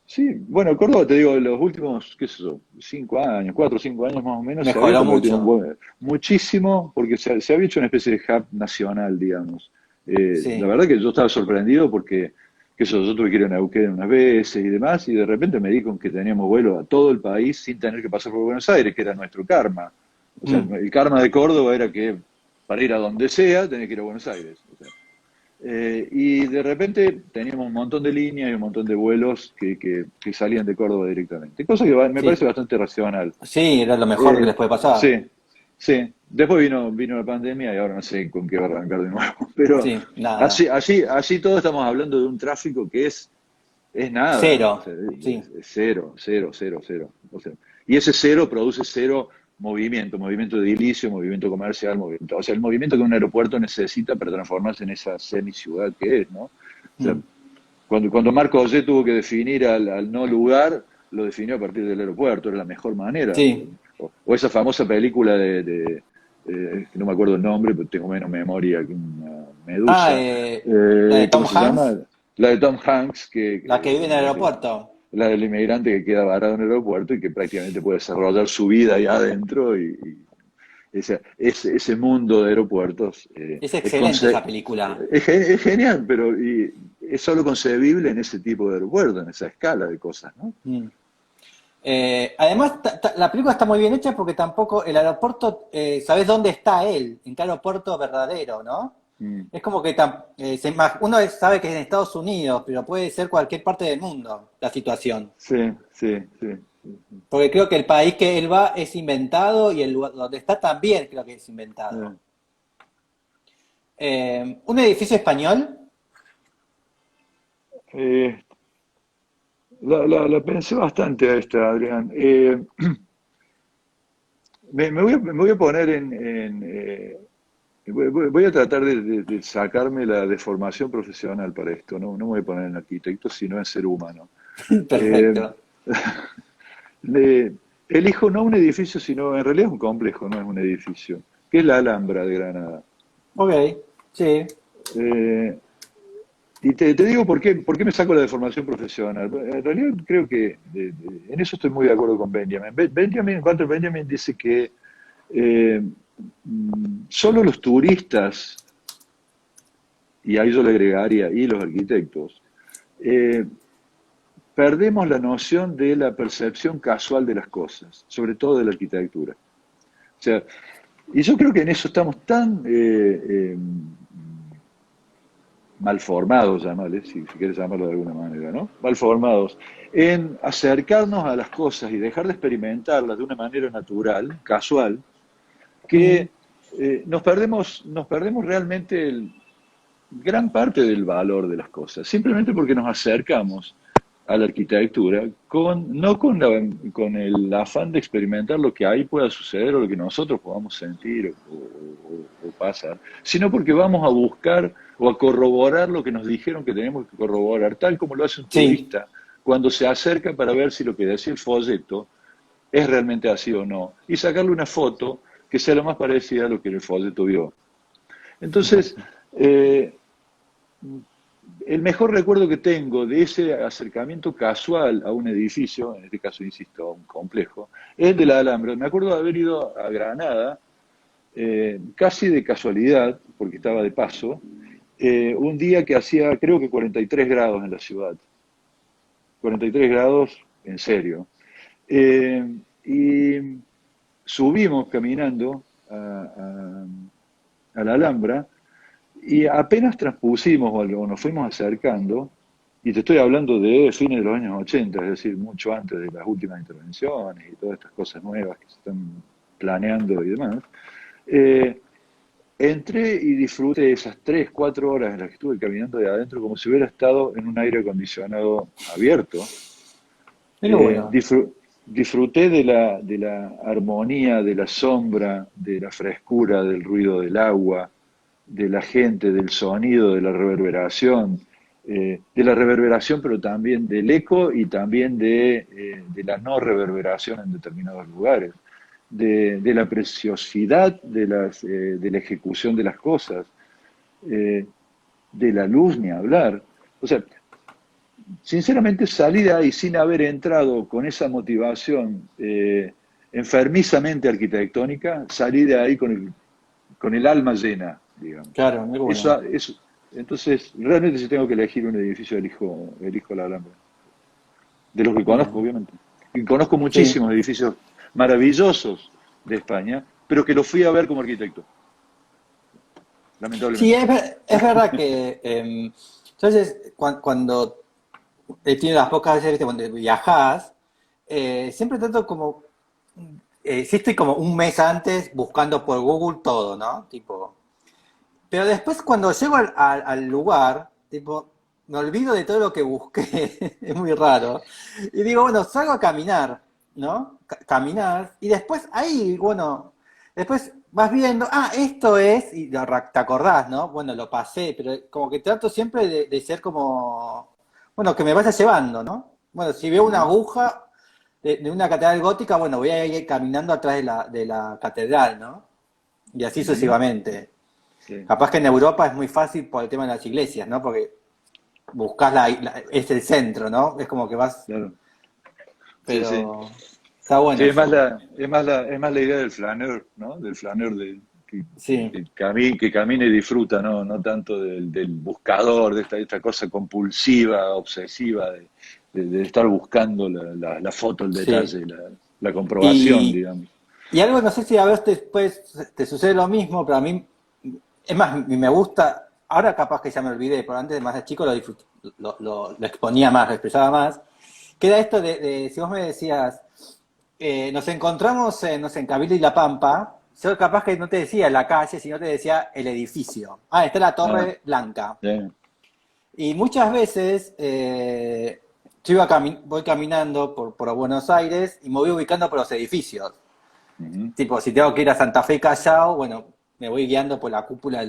sí, bueno, Córdoba, te digo, los últimos, qué sé yo, 5 años, 4 o 5 años más o menos, se había Mejoró convertido mucho. muchísimo, porque se había hecho una especie de hub nacional, digamos. La Sí. verdad que yo estaba sorprendido porque, qué sé yo tuve que ir a Neuquén unas veces y demás, y de repente me di con que teníamos vuelo a todo el país sin tener que pasar por Buenos Aires, que era nuestro karma. O sea, Mm. el karma de Córdoba era que para ir a donde sea tenés que ir a Buenos Aires. O sea, y de repente teníamos un montón de líneas y un montón de vuelos que salían de Córdoba directamente. Cosa que me parece Sí. bastante racional. Sí, era lo mejor que Eh, les puede pasar. sí, sí. Después vino la pandemia y ahora no sé con qué va a arrancar de nuevo. Pero Sí, nada. así todos estamos hablando de un tráfico que es nada. O sea, Cero. Sí. es cero, cero, cero, cero. O sea, y ese cero produce cero movimiento edilicio, movimiento comercial, movimiento. O sea, el movimiento que un aeropuerto necesita para transformarse en esa semi-ciudad que es, ¿no? O sea, Mm. cuando Marco José tuvo que definir al no lugar, lo definió a partir del aeropuerto, era la mejor manera. Sí. O esa famosa película que no me acuerdo el nombre, pero tengo menos memoria que una Ah, medusa. la de Tom ¿Cómo se llama? Hanks, La de Tom Hanks, la que vive en el aeropuerto. la del inmigrante que queda varado en el aeropuerto y que prácticamente puede desarrollar su vida ahí adentro ese mundo de aeropuertos Es excelente esa película. es genial, pero es solo concebible en ese tipo de aeropuerto, en esa escala de cosas, ¿no? Mm. Además, la película está muy bien hecha porque tampoco el aeropuerto, sabes dónde está él, en qué aeropuerto verdadero, ¿no? Mm. Es como que uno sabe que es en Estados Unidos, pero puede ser cualquier parte del mundo la situación. Sí, sí, sí. Porque creo que el país que él va es inventado y el lugar donde está también creo que es Eh, inventado. Un edificio español. eh, la pensé bastante a esta, Adrián. Me voy a poner voy a tratar de sacarme la deformación profesional para esto, ¿no? No me voy a poner en arquitecto, sino en ser humano. Eh, Perfecto. elijo no un edificio, sino en realidad es un complejo, no es un edificio, que es la Alhambra de Granada. Ok, sí. Eh, y te digo por qué me saco la deformación profesional. En realidad creo que en eso estoy muy de acuerdo con Benjamin. Walter Benjamin dice que eh, solo los turistas, y ahí yo le agregaría, y los arquitectos, eh, perdemos la noción de la percepción casual de las cosas, sobre todo de la arquitectura. O sea, y yo creo que en eso estamos tan mal formados, llamales, si quieres llamarlo de alguna manera, ¿no? Mal formados, en acercarnos a las cosas y dejar de experimentarlas de una manera natural, casual, Ujú. que nos perdemos realmente gran parte del valor de las cosas, simplemente porque nos acercamos a la arquitectura no con el afán de experimentar lo que ahí pueda suceder o lo que nosotros podamos sentir o pasar, sino porque vamos a buscar o a corroborar lo que nos dijeron que tenemos que corroborar, tal como lo hace un Sí. turista cuando se acerca para ver si lo que decía el folleto es realmente así o no, y sacarle una foto que sea lo más parecida a lo que el folleto vio. Entonces, eh, el mejor recuerdo que tengo de ese acercamiento casual a un edificio, en este caso, insisto, a un complejo, es el de la Alhambra. Me acuerdo de haber ido a Granada, casi de casualidad, porque estaba de paso, un día que hacía creo que 43 grados en la ciudad. 43 grados, en serio. Y subimos caminando a la Alhambra y apenas transpusimos o nos fuimos acercando, y te estoy hablando de fines de los años 80, es decir, mucho antes de las últimas intervenciones y todas estas cosas nuevas que se están planeando y demás, eh, entré y disfruté esas 3 4 horas en las que estuve caminando de adentro como si hubiera estado en un aire acondicionado abierto. Pero bueno, Disfruté de la armonía, de la sombra, de la frescura, del ruido del agua, de la gente, del sonido, de la reverberación, pero también del eco y también de la no reverberación en determinados lugares, de la preciosidad de la ejecución de las cosas, eh, de la luz ni hablar. O sea, sinceramente salí de ahí sin haber entrado con esa motivación enfermizamente arquitectónica, salí de ahí con el alma llena, digamos. claro, muy bueno. Eso, entonces, realmente si tengo que elegir un edificio, elijo la Alhambra. De los que conozco, Bien. obviamente. Y conozco Sí. muchísimos edificios maravillosos de España, pero que los fui a ver como arquitecto, Sí, lamentablemente. es verdad que entonces cuando he tenido las pocas veces, ¿viste? Cuando viajás, siempre trato como, sí estoy como un mes antes buscando por Google todo, ¿no? Tipo, pero después cuando llego al lugar, tipo, me olvido de todo lo que busqué, es muy raro, y digo, bueno, salgo a caminar, ¿no? Caminar, y después ahí, bueno, después vas viendo, ah, esto es, y te acordás, ¿no? Bueno, lo pasé, pero como que trato siempre de ser como, bueno, que me vaya llevando, ¿no? Bueno, si veo una Ujú. aguja de una catedral gótica, bueno, voy a ir caminando atrás de la catedral, ¿no? Y así Ujú. sucesivamente. Sí, Capaz que en Europa es muy fácil por el tema de las iglesias, ¿no? Porque buscas es el centro, ¿no? Es como que vas, claro. Sí, sí. pero está Sí, bueno eso. es más la idea del flaneur, ¿no? Del flaneur Sí. que camina y disfruta, ¿no? No tanto del buscador, de esta cosa compulsiva, obsesiva, de estar buscando la foto, el Sí. detalle, la comprobación, Y, digamos. y algo, no sé si a veces después te sucede lo mismo, pero a mí, es más, me gusta, ahora capaz que ya me olvidé, pero antes de más de chico lo disfruté, lo exponía más, lo expresaba más, que era esto si vos me decías, nos encontramos en, no sé, en Cabildo y La Pampa, yo capaz que no te decía la calle, sino te decía el edificio. Ah, está la Ah, Torre Blanca. sí, Y muchas veces yo voy caminando por Buenos Aires y me voy ubicando por los edificios. ujú. Tipo, si tengo que ir a Santa Fe y Callao, bueno, me voy guiando por la cúpula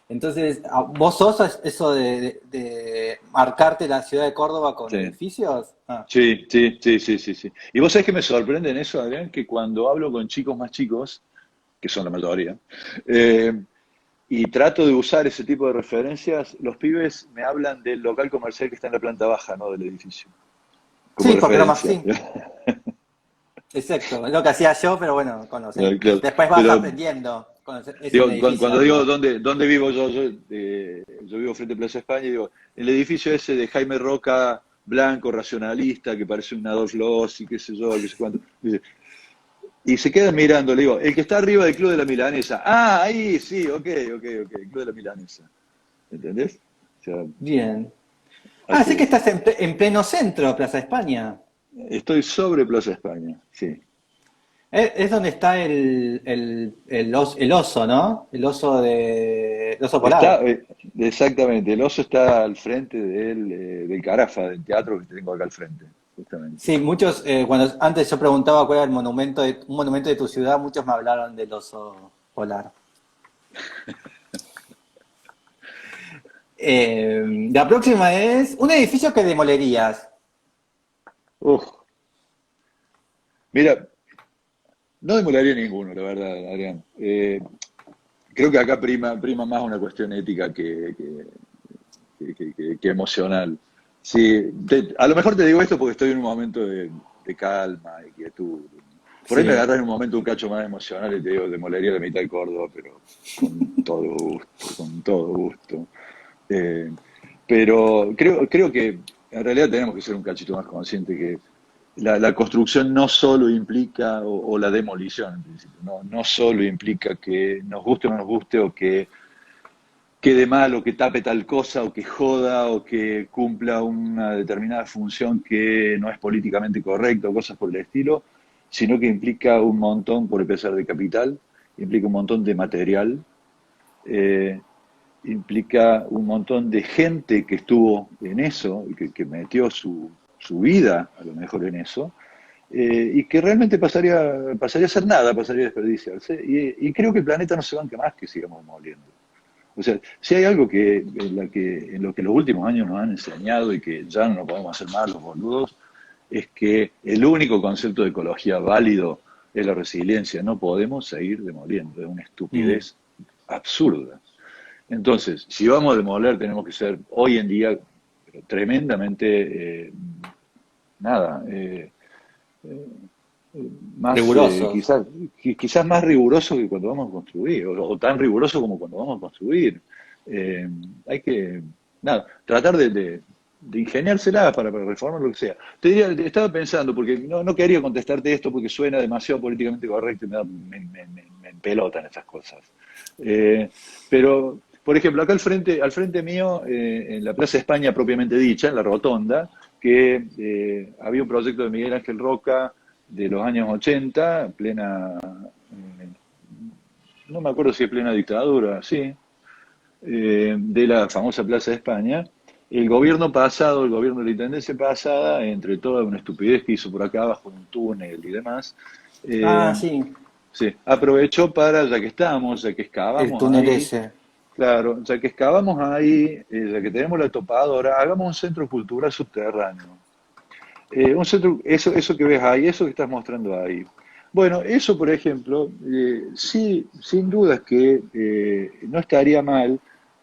Entonces, ¿vos sos eso de marcarte la ciudad de Córdoba con Sí, edificios? Ah, sí, sí, sí, sí, sí, sí. Y vos sabés que me sorprende en eso, Adrián, que cuando hablo con chicos más chicos, que son la mayoría, eh, y trato de usar ese tipo de referencias, los pibes me hablan del local comercial que está en la planta baja, no del edificio, como sí, porque no más, referencia. sí, exacto, es lo que hacía yo, pero bueno, Claro. después vas Pero aprendiendo, es un digo, edificio cuando digo algo. dónde vivo yo vivo frente a Plaza España, y digo, el edificio ese de Jaime Roca, blanco, racionalista, que parece un Adolf Loos y qué sé yo, qué sé cuánto. Dice, y se quedan mirando, le digo, el que está arriba del Club de la Milanesa. Ah, ahí, sí, ok, el Club de la Milanesa. ¿Entendés? O sea, Bien. Ah, así sé que es. estás en pleno centro, Plaza España. Estoy sobre Plaza España, sí. Es donde está el oso, ¿no? El oso polar. Exactamente, el oso está al frente del Carafa, del teatro que tengo acá al frente, justamente. Sí, muchos, cuando antes yo preguntaba cuál era el monumento un monumento de tu ciudad, muchos me hablaron del oso polar. La próxima es un edificio que demolerías. Uf, mira, no demolaría ninguno, la verdad, Adrián. Creo que acá prima más una cuestión ética que emocional. Sí, a lo mejor te digo esto porque estoy en un momento de calma y quietud. Por ahí me Sí. agarras en un momento un cacho más emocional y te digo, demolería la mitad de Córdoba, pero con todo gusto, con todo gusto. Eh, pero creo que en realidad tenemos que ser un cachito más consciente que la construcción no solo implica, o la demolición en principio, no solo implica que nos guste o no nos guste, o que quede mal, o que tape tal cosa, o que joda, o que cumpla una determinada función que no es políticamente correcta, o cosas por el estilo, sino que implica un montón, por empezar, de capital, implica un montón de material, eh, implica un montón de gente que estuvo en eso, y que metió su vida a lo mejor en eso, y que realmente pasaría a ser nada, pasaría a desperdiciarse. Y creo que el planeta no se banca más que sigamos moliendo. O sea, si hay algo en lo que los últimos años nos han enseñado y que ya no nos podemos hacer más los boludos, es que el único concepto de ecología válido es la resiliencia. No podemos seguir demoliendo, es una Mm. estupidez absurda. Entonces, si vamos a demoler, tenemos que ser hoy en día tremendamente, nada, más, Rigurosos. quizás más riguroso que cuando vamos a construir, o tan riguroso como cuando vamos a construir. Eh, Hay que, nada, tratar de ingeniársela para reformar lo que sea. Te diría, estaba pensando, porque no quería contestarte esto porque suena demasiado políticamente correcto y me empelotan esas cosas. Eh, pero, por ejemplo, acá al frente mío, en la Plaza España propiamente dicha, en la Rotonda, que había un proyecto de Miguel Ángel Roca de los años 80, plena, no me acuerdo si es plena dictadura, sí, de la famosa Plaza de España. El gobierno pasado, el gobierno de la intendencia pasada, entre toda una estupidez que hizo por acá bajo un túnel y demás, Ah, eh, sí, sí, aprovechó para, ya que estamos, ya que el excavamos túnel ahí, ese. claro, ya que excavamos ahí, ya que tenemos la topadora, hagamos un centro cultural subterráneo. Un centro, eso que ves ahí, eso que estás mostrando ahí. Bueno, eso, por ejemplo, sí, sin duda es que no estaría mal,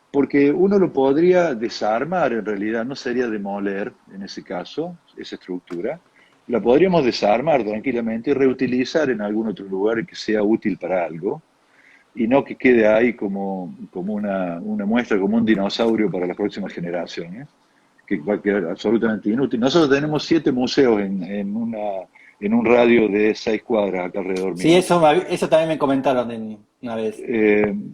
porque uno lo podría desarmar en realidad, no sería demoler en ese caso, esa estructura. La podríamos desarmar tranquilamente y reutilizar en algún otro lugar que sea útil para algo, y no que quede ahí como una muestra, como un dinosaurio para las próximas generaciones, que va a quedar absolutamente inútil. Nosotros tenemos 7 museos en un radio de 6 cuadras acá alrededor Sí, mío, eso también me comentaron una vez.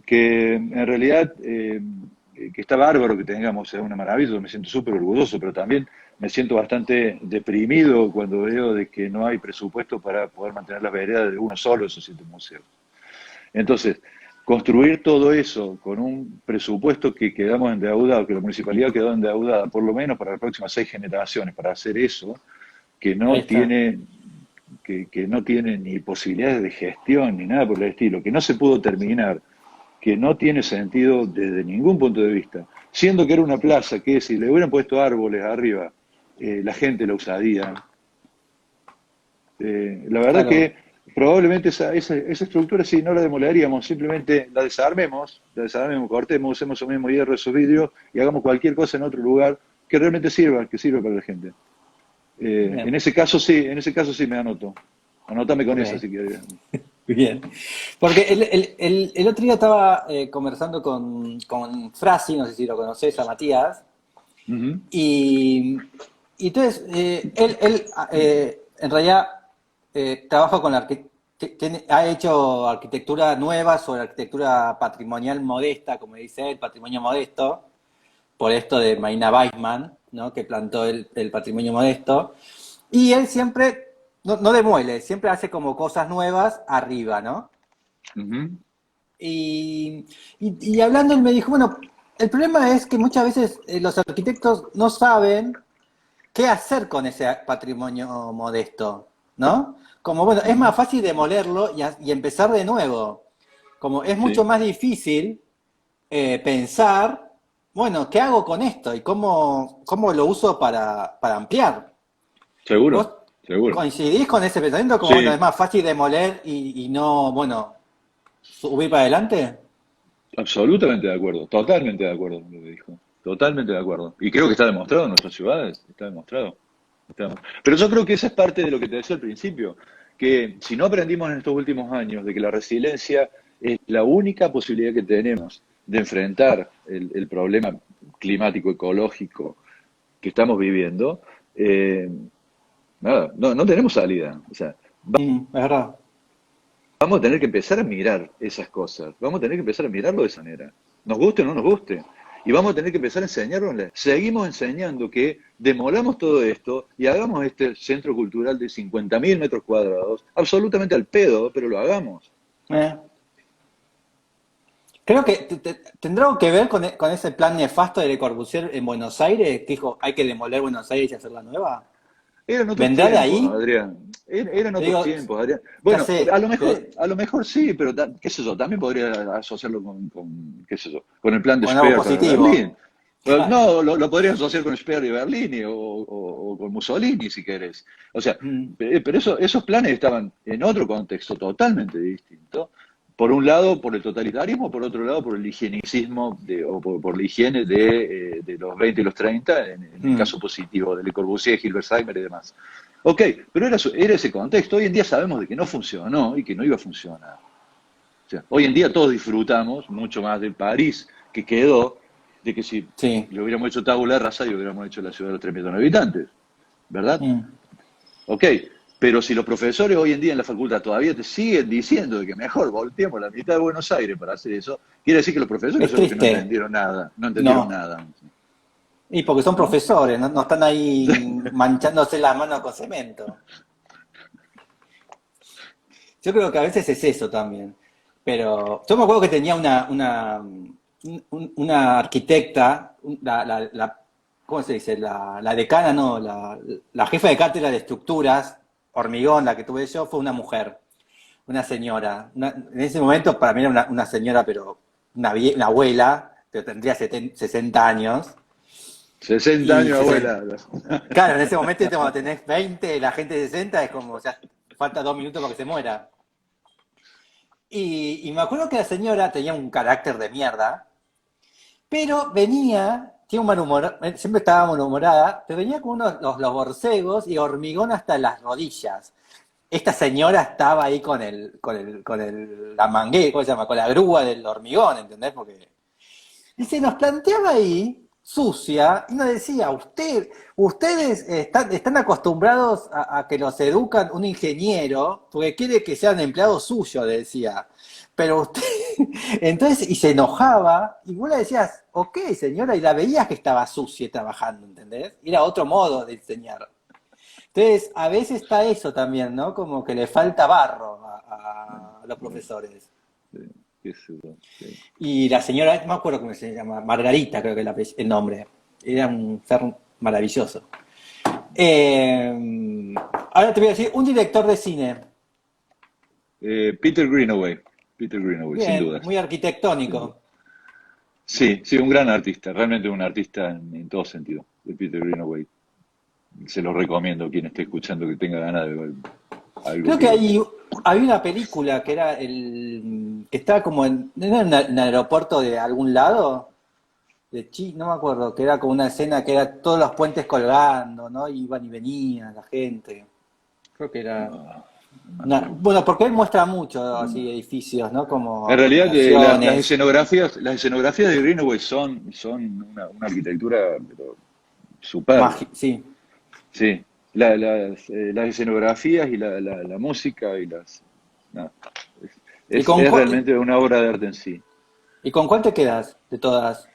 que en realidad que está bárbaro que tengamos, es una maravilla, me siento súper orgulloso, pero también me siento bastante deprimido cuando veo de que no hay presupuesto para poder mantener las veredas de uno solo de esos 7 museos. Entonces, construir todo eso con un presupuesto que quedamos endeudados, que la municipalidad quedó endeudada por lo menos para las próximas 6 generaciones, para hacer eso, que Ahí no está. tiene, que no tiene ni posibilidades de gestión ni nada por el estilo, que no se pudo terminar, que no tiene sentido desde ningún punto de vista, siendo que era una plaza que si le hubieran puesto árboles arriba, la gente la usaría. La verdad Claro. que probablemente esa estructura sí no la demolaríamos, simplemente la desarmemos, cortemos, usemos su mismo hierro, esos vidrios y hagamos cualquier cosa en otro lugar que realmente sirva, que sirva para la gente. Bien. En ese caso sí me anoto. Anótame con Ok. esa si quieres. Bien. Porque el otro día estaba conversando con Frasi, no sé si lo conoces, a Matías, Ujú, y entonces él en realidad trabaja con ha hecho arquitectura nueva sobre arquitectura patrimonial modesta, como dice él, patrimonio modesto, por esto de Marina Weissman, ¿no? Que plantó el patrimonio modesto. Y él siempre, no demuele, siempre hace como cosas nuevas arriba, ¿no? ujú. Y hablando, él me dijo, bueno, el problema es que muchas veces los arquitectos no saben qué hacer con ese patrimonio modesto, ¿no? Como, bueno, es Ujú. más fácil demolerlo y empezar de nuevo. Como es mucho Sí, más difícil pensar, bueno, ¿qué hago con esto? ¿Y cómo lo uso para ampliar? ¿Vos seguro, seguro. coincidís con ese pensamiento? Como, bueno, es Sí, más fácil demoler y no, bueno, subir para adelante. absolutamente de acuerdo, totalmente de acuerdo con lo que dijo. totalmente de acuerdo. Y creo que está demostrado en nuestras ciudades, está demostrado. Pero yo creo que esa es parte de lo que te decía al principio, que si no aprendimos en estos últimos años de que la resiliencia es la única posibilidad que tenemos de enfrentar el problema climático, ecológico que estamos viviendo, nada, no tenemos salida. O sea, Es verdad. vamos a tener que empezar a mirar esas cosas, vamos a tener que empezar a mirarlo de esa manera, nos guste o no nos guste. Y vamos a tener que empezar a enseñarlo. Seguimos enseñando que demolamos todo esto y hagamos este centro cultural de 50.000 metros cuadrados, absolutamente al pedo, pero lo hagamos. Eh, Creo que tendrá algo que ver con ese plan nefasto de Le Corbusier en Buenos Aires, que dijo hay que demoler Buenos Aires y hacerla nueva. Eran otros ¿Vendrá de tiempos, ahí? Adrián. Eran Te otros digo, tiempos, Adrián. ya Bueno, sé, pero a lo mejor sí, pero qué sé yo, también podría asociarlo qué sé yo, con el plan de con algo Speer para Berlín. positivo. Claro. No, lo podrías asociar con Speer y Berlín o con Mussolini si querés. O sea, Mm, pero esos planes estaban en otro contexto totalmente distinto. Por un lado, por el totalitarismo, por otro lado, por el higienicismo o por la higiene de los 20 y los 30, en el mm. caso positivo de Le Corbusier, Hilbersheimer y demás. Ok, pero era ese contexto. Hoy en día sabemos de que no funcionó y que no iba a funcionar. O sea, hoy en día todos disfrutamos mucho más del París que quedó, de que si Sí. le hubiéramos hecho tabula rasa y hubiéramos hecho la ciudad de los 3 millones de habitantes, ¿verdad? Mm. Ok, pero si los profesores hoy en día en la facultad todavía te siguen diciendo de que mejor volteemos la mitad de Buenos Aires para hacer eso, quiere decir que los profesores Es son los que no triste. entendieron nada, no entendieron No. nada, Y porque son ¿no? profesores, no están ahí manchándose las manos con cemento. Yo creo que a veces es eso también. Pero yo me acuerdo que tenía una arquitecta, ¿cómo se dice? La decana, no, la jefa de cátedra de estructuras, hormigón, la que tuve yo, fue una mujer, una señora. En ese momento para mí era una señora, pero una abuela, pero tendría 60 años. 60 Y años, abuela. claro, en ese momento cuando tenés 20, la gente de 60 es como, ya falta 2 minutos para que se muera. Y me acuerdo que la señora tenía un carácter de mierda, pero tiene un mal humor, siempre estaba malhumorada, pero venía con los borcegos y hormigón hasta las rodillas. Esta señora estaba ahí la manguera, ¿cómo se llama? Con la grúa del hormigón, ¿entendés? Porque y se nos planteaba ahí, sucia, y nos decía, ustedes están acostumbrados a que los educan un ingeniero, porque quiere que sean empleados suyos, le decía. Pero usted, entonces, y se enojaba, y vos le decías, ok, señora, y la veías que estaba sucia trabajando, ¿entendés? Y era otro modo de enseñar. Entonces, a veces está eso también, ¿no? Como que le falta barro a los profesores. Qué sé yo, sí. Y la señora, no me acuerdo cómo se llama, Margarita creo que es el nombre. Era un ser maravilloso. Ahora te voy a decir, un director de cine. Peter Greenaway, Peter Greenaway, sin Bien, dudas. muy Sin duda. arquitectónico. Sí, sí, un gran artista, realmente un artista en todo sentido, de Peter Greenaway. Se lo recomiendo a quien esté escuchando que tenga ganas de ver algo Creo que que... había una película que era que estaba como ¿no era en el aeropuerto de algún lado? No me acuerdo, que era como una escena que era todos los puentes colgando, ¿no? Iban y venían la gente. Creo que era. No, no me acuerdo. Bueno, porque él muestra mucho así edificios, ¿no? Como En realidad, ampliaciones. las escenografías de Greenaway son una arquitectura pero, superba. Sí. Sí, las escenografías y la música y las... no, ¿Y es realmente una obra de arte en sí. y con cuál te quedas de todas?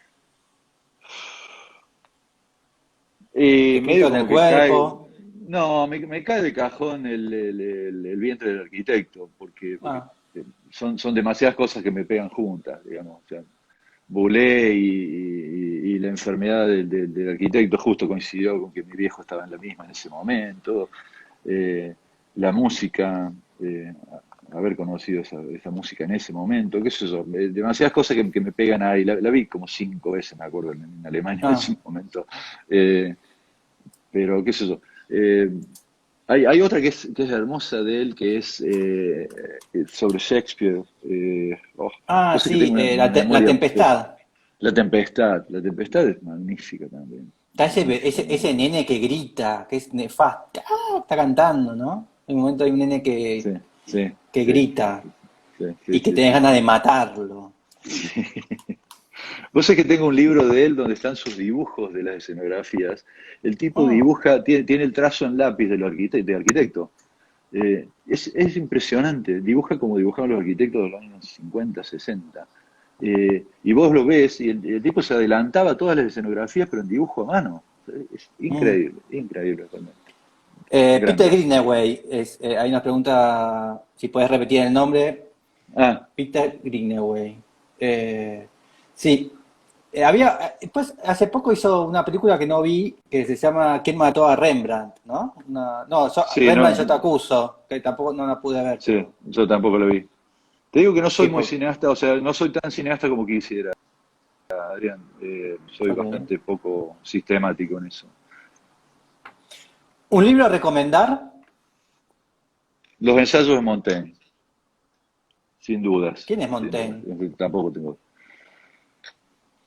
Y Escrito medio en el como que cae... cuerpo. No, me cae de cajón el vientre del arquitecto, porque Ah, son demasiadas cosas que me pegan juntas, digamos. O sea, Boulé y la enfermedad del arquitecto justo coincidió con que mi viejo estaba en la misma en ese momento. La música, haber conocido esa música en ese momento, qué sé yo, demasiadas cosas que me pegan ahí. La vi como 5 veces, me acuerdo, en Alemania en ah. ese momento. Eh, pero qué sé yo. Eh, hay otra que es hermosa de él, que es sobre Shakespeare. Oh, Ah, yo sé que sí, tengo una la memoria. tempestad. La Tempestad es magnífica también. Está ese Magnífica. nene que grita, que es nefasto, está cantando, ¿no? En un momento hay un nene Sí, sí, que sí, grita sí, sí, y que sí, tenés sí. ganas de matarlo. Vos sabés que tengo un libro de él donde están sus dibujos de las escenografías. El tipo Oh, dibuja, tiene el trazo en lápiz de arquitecto. Es impresionante, dibuja como dibujaban los arquitectos de los años 50, 60. Y vos lo ves y el tipo se adelantaba a todas las escenografías, pero en dibujo a mano. Es mm. increíble, increíble realmente. Peter Grande. Greenaway, hay una pregunta, si puedes repetir el nombre. Ah, Peter Greenaway. Eh, sí, pues hace poco hizo una película que no vi, que se llama ¿Quién mató a Rembrandt? ¿No? No, sí, Rembrandt yo te no, acuso, que tampoco no la pude ver, sí, pero yo tampoco lo vi. Te digo que no soy sí, muy cineasta, o sea, no soy tan cineasta como quisiera, Adrián. Soy ok. bastante poco sistemático en eso. ¿Un libro a recomendar? Los ensayos de Montaigne, sin dudas, ¿Quién es sin dudas. Montaigne? Tampoco tengo.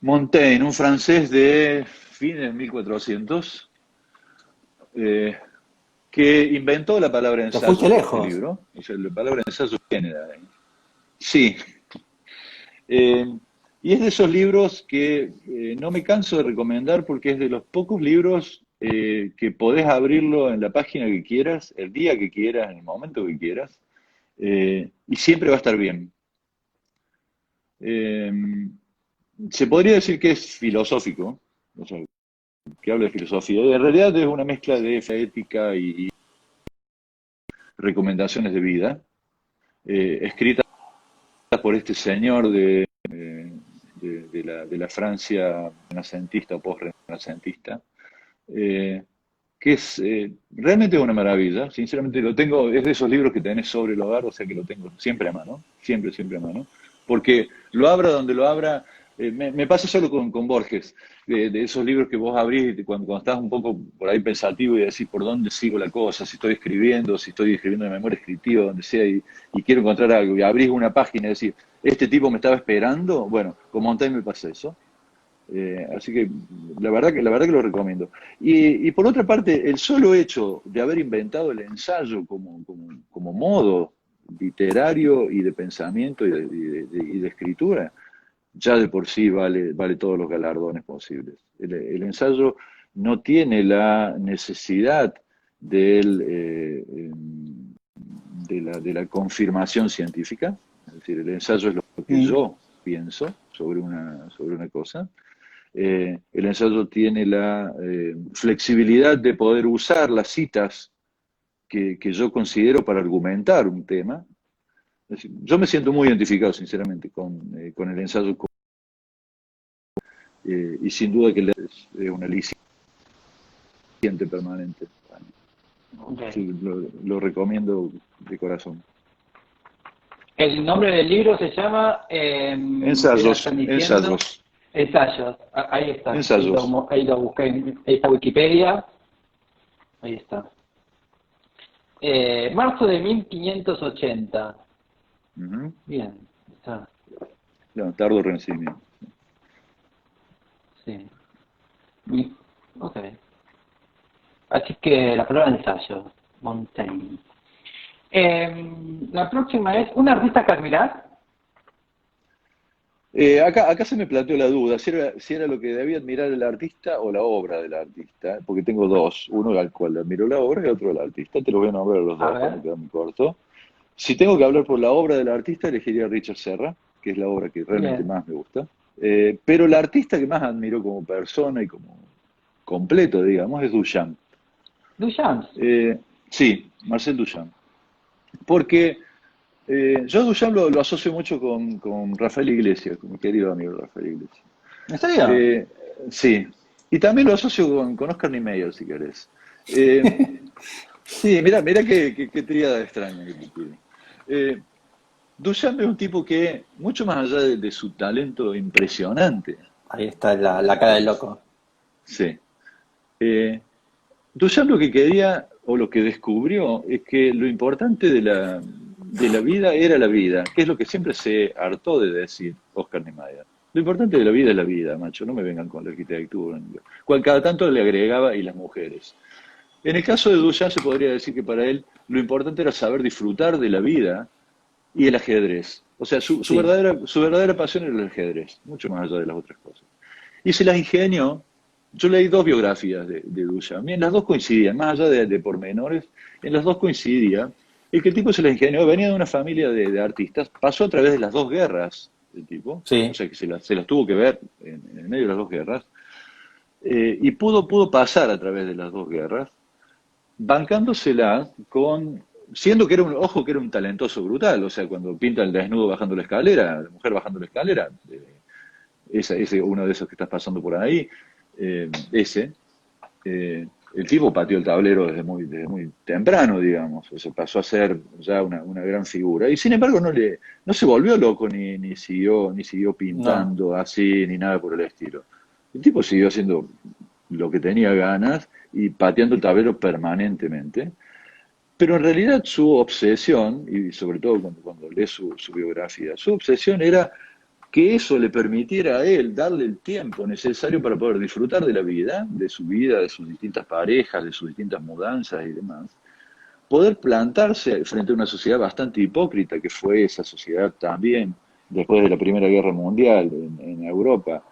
Montaigne, un francés de fines de 1400, eh, que inventó la palabra Te ensayo fuiste para este lejos. libro. O sea, la palabra ensayo viene de ahí. Sí. Eh, y es de esos libros que no me canso de recomendar porque es de los pocos libros que podés abrirlo en la página que quieras, el día que quieras, en el momento que quieras, y siempre va a estar bien. Eh, Se podría decir que es filosófico, o sea, que habla de filosofía. En realidad es una mezcla de ética y recomendaciones de vida, escrita por este señor de la Francia renacentista o post-renacentista, eh, que es realmente una maravilla. Sinceramente lo tengo, es de esos libros que tenés sobre el hogar, o sea que lo tengo siempre a mano, siempre, siempre a mano, porque lo abra donde lo abra. Me pasa solo con Borges, de esos libros que vos abrís cuando estás un poco por ahí pensativo y decís por dónde sigo la cosa, si estoy escribiendo, si estoy escribiendo de memoria escritiva, donde sea, y quiero encontrar algo, y abrís una página y decís, este tipo me estaba esperando. Bueno, con Montaigne me pasa eso. Así que la verdad que lo recomiendo. Y por otra parte, el solo hecho de haber inventado el ensayo como modo literario y de pensamiento y de escritura, ya de por sí vale todos los galardones posibles. El ensayo no tiene la necesidad del, de la confirmación científica, es decir, el ensayo es lo que Mm. yo pienso sobre una cosa. El ensayo tiene la flexibilidad de poder usar las citas que yo considero para argumentar un tema. Es decir, yo me siento muy identificado, sinceramente, con el ensayo y sin duda que es un aliciente permanente. Ok. Sí, lo recomiendo de corazón. El nombre del libro se llama, ¿qué me Ensayos, están diciendo? ensayos, Ensayos. Ahí está. ensayos. Ahí lo busqué. Ahí está Wikipedia. Ahí está. Marzo de 1580. Ujú. Bien. Está. No, tardo renacimiento. Sí. Ok. Así que la palabra ensayo. Montaigne. La próxima es un artista que admirás. Acá se me planteó la duda, si era lo que debía admirar el artista o la obra del artista, porque tengo dos, uno al cual admiro la obra y otro al artista, te los voy a nombrar a los A dos para no ver. quedar muy corto. Si tengo que hablar por la obra del artista, elegiría a Richard Serra, que es la obra que realmente Bien. más me gusta. Pero el artista que más admiro como persona y como completo, digamos, es Duchamp. Duchamp. Eh, sí, Marcel Duchamp. Porque yo a Duchamp lo asocio mucho con Rafael Iglesias, con mi querido amigo Rafael Iglesias. ¿En serio? Eh, sí, y también lo asocio con Oscar Niemeyer, si querés. Eh, sí, mira qué tríada extraña que te tiene. Eh, Duchamp es un tipo que, mucho más allá de su talento impresionante, Ahí está la cara del es- loco. sí, eh, Duchamp lo que quería o lo que descubrió es que lo importante de la vida era la vida, que es lo que siempre se hartó de decir Oscar Niemeyer. Lo importante de la vida es la vida, macho, no me vengan con la arquitectura. Cada tanto le agregaba y las mujeres. En el caso de Duchamp se podría decir que para él lo importante era saber disfrutar de la vida y el ajedrez. O sea, Sí, su verdadera pasión era el ajedrez, mucho más allá de las otras cosas. Y se las ingenió. Yo leí dos biografías de Duchamp, y en las dos coincidían, más allá de pormenores, en las dos coincidía, y que el tipo se las ingenió, venía de una familia de artistas, pasó a través de las dos guerras, el tipo, o sí, sea que se las tuvo que ver en el medio de las dos guerras, y pudo pasar a través de las dos guerras, bancándosela con, siendo que era un, ojo, que era un talentoso brutal, o sea, cuando pinta el desnudo bajando la escalera, la mujer bajando la escalera, ese, uno de esos que estás pasando por ahí, ese, el tipo pateó el tablero desde muy temprano, digamos, o sea, pasó a ser ya una gran figura, y sin embargo no se volvió loco ni siguió no. pintando así, ni nada por el estilo. El tipo siguió haciendo lo que tenía ganas y pateando el tablero permanentemente, pero en realidad su obsesión, y sobre todo cuando lees su biografía, su obsesión era que eso le permitiera a él darle el tiempo necesario para poder disfrutar de la vida, de sus distintas parejas, de sus distintas mudanzas y demás. Poder plantarse frente a una sociedad bastante hipócrita, que fue esa sociedad también después de la Primera Guerra Mundial en Europa,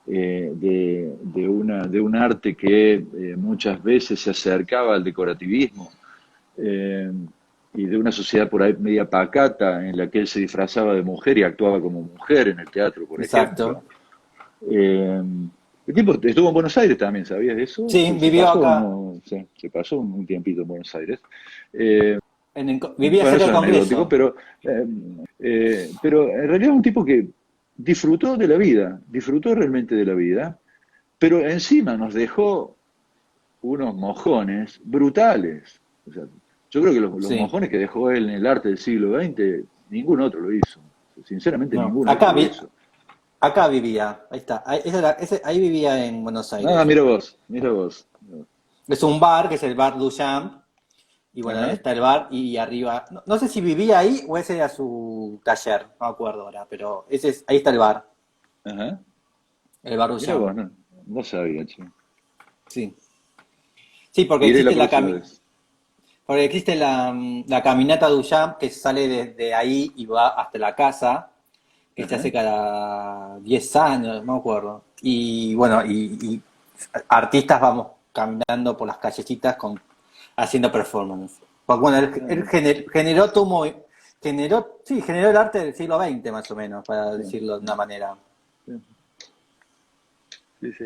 de un arte que muchas veces se acercaba al decorativismo, eh, y de una sociedad por ahí media pacata en la que él se disfrazaba de mujer y actuaba como mujer en el teatro, por ejemplo. Exacto. Eh, el tipo estuvo en Buenos Aires también, ¿sabías de eso? Sí, vivió acá. Se pasó un tiempito en Buenos Aires. Vivía Bueno, cerca eso del es anecdótico, Congreso. pero en realidad es un tipo que disfrutó de la vida, disfrutó realmente de la vida, pero encima nos dejó unos mojones brutales. O sea, yo creo que los Sí, mojones que dejó él en el arte del siglo XX, ningún otro lo hizo. Sinceramente, no. ningún otro lo hizo. Acá vivía. Ahí está. Ahí vivía en Buenos Ah, Aires. mira vos, mira vos. Es un bar, que es el bar Duchamp. Y bueno, Ajá, está el bar y arriba. No, no sé si vivía ahí o ese era su taller. No me acuerdo ahora. Pero ahí está el bar. ajá. El bar Mira Duchamp. vos, no sabía, che. Sí. Sí, porque Iré la existe próxima vez. porque existe la caminata Duchamp que sale desde ahí y va hasta la casa, que se Ajá. hace cada 10 años, no me acuerdo. Y bueno, y artistas vamos caminando por las callecitas haciendo performance. Porque bueno, él Ah, generó generó el arte del siglo XX más o menos, para sí, decirlo de una manera. sí, sí, sí.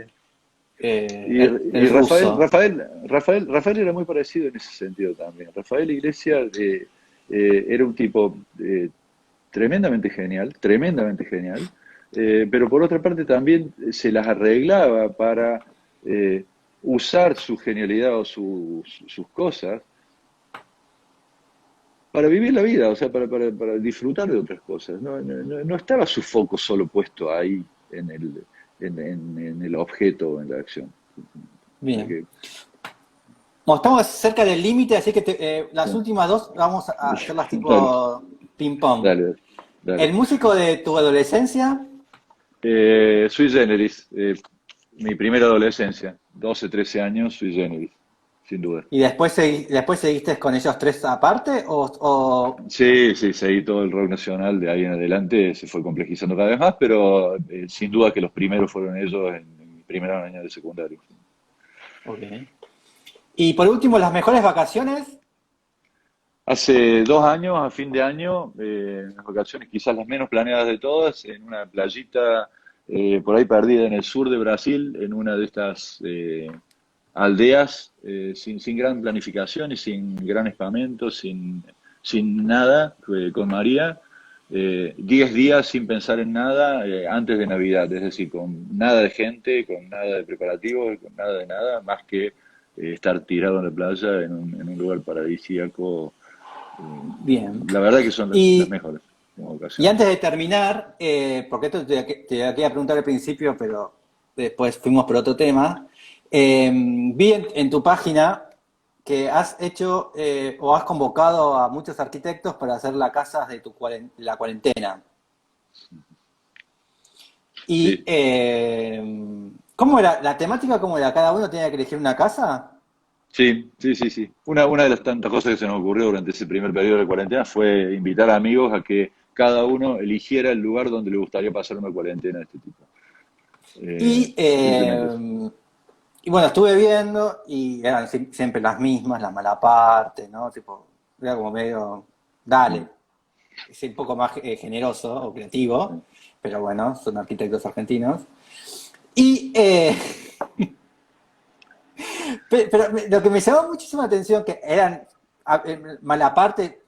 El Y ruso. Rafael era muy parecido en ese sentido también. Rafael Iglesias era un tipo tremendamente genial, pero por otra parte también se las arreglaba para usar su genialidad o sus cosas para vivir la vida, o sea, para disfrutar de otras cosas. No estaba su foco solo puesto ahí en el objeto, en la acción. O sea Bien. que, Bueno, estamos cerca del límite, así que las sí. últimas dos vamos a hacerlas Dale, tipo ping-pong. dale, dale. ¿El músico de tu adolescencia? Sui Generis, mi primera adolescencia, 12 13 años, Sui Generis, sin duda. ¿Y después seguiste con ellos tres aparte? Sí, sí, seguí todo el rock nacional, de ahí en adelante se fue complejizando cada vez más, pero sin duda que los primeros fueron ellos en mi primer año de secundario. Ok. Y por último, las mejores vacaciones. Hace 2 años, a fin de año, las vacaciones quizás las menos planeadas de todas, en una playita por ahí perdida en el sur de Brasil, en una de estas aldeas, sin gran planificación y sin gran espamento, sin nada, con María, 10 días sin pensar en nada antes de Navidad, es decir, con nada de gente, con nada de preparativos, con nada de nada, más que estar tirado en la playa en un lugar paradisíaco. Bien. La verdad que son las Y, mejores como y ocasiones. antes de terminar, porque esto te quería preguntar al principio, pero después fuimos por otro tema. Vi en tu página que has hecho o has convocado a muchos arquitectos para hacer las casas de la cuarentena. Y, Sí, ¿cómo era? ¿La temática cómo era? ¿Cada uno tenía que elegir una casa? sí, sí, sí, sí. Una de las tantas cosas que se nos ocurrió durante ese primer periodo de cuarentena fue invitar a amigos a que cada uno eligiera el lugar donde le gustaría pasar una cuarentena de este tipo. Y, Simplemente eso. y bueno, estuve viendo y eran siempre las mismas, la mala parte, ¿no? Tipo, era como medio, Mm, dale, es un poco más generoso o creativo, sí. pero bueno, son arquitectos argentinos. Y, pero lo que me llamó muchísima atención, que eran, Malaparte,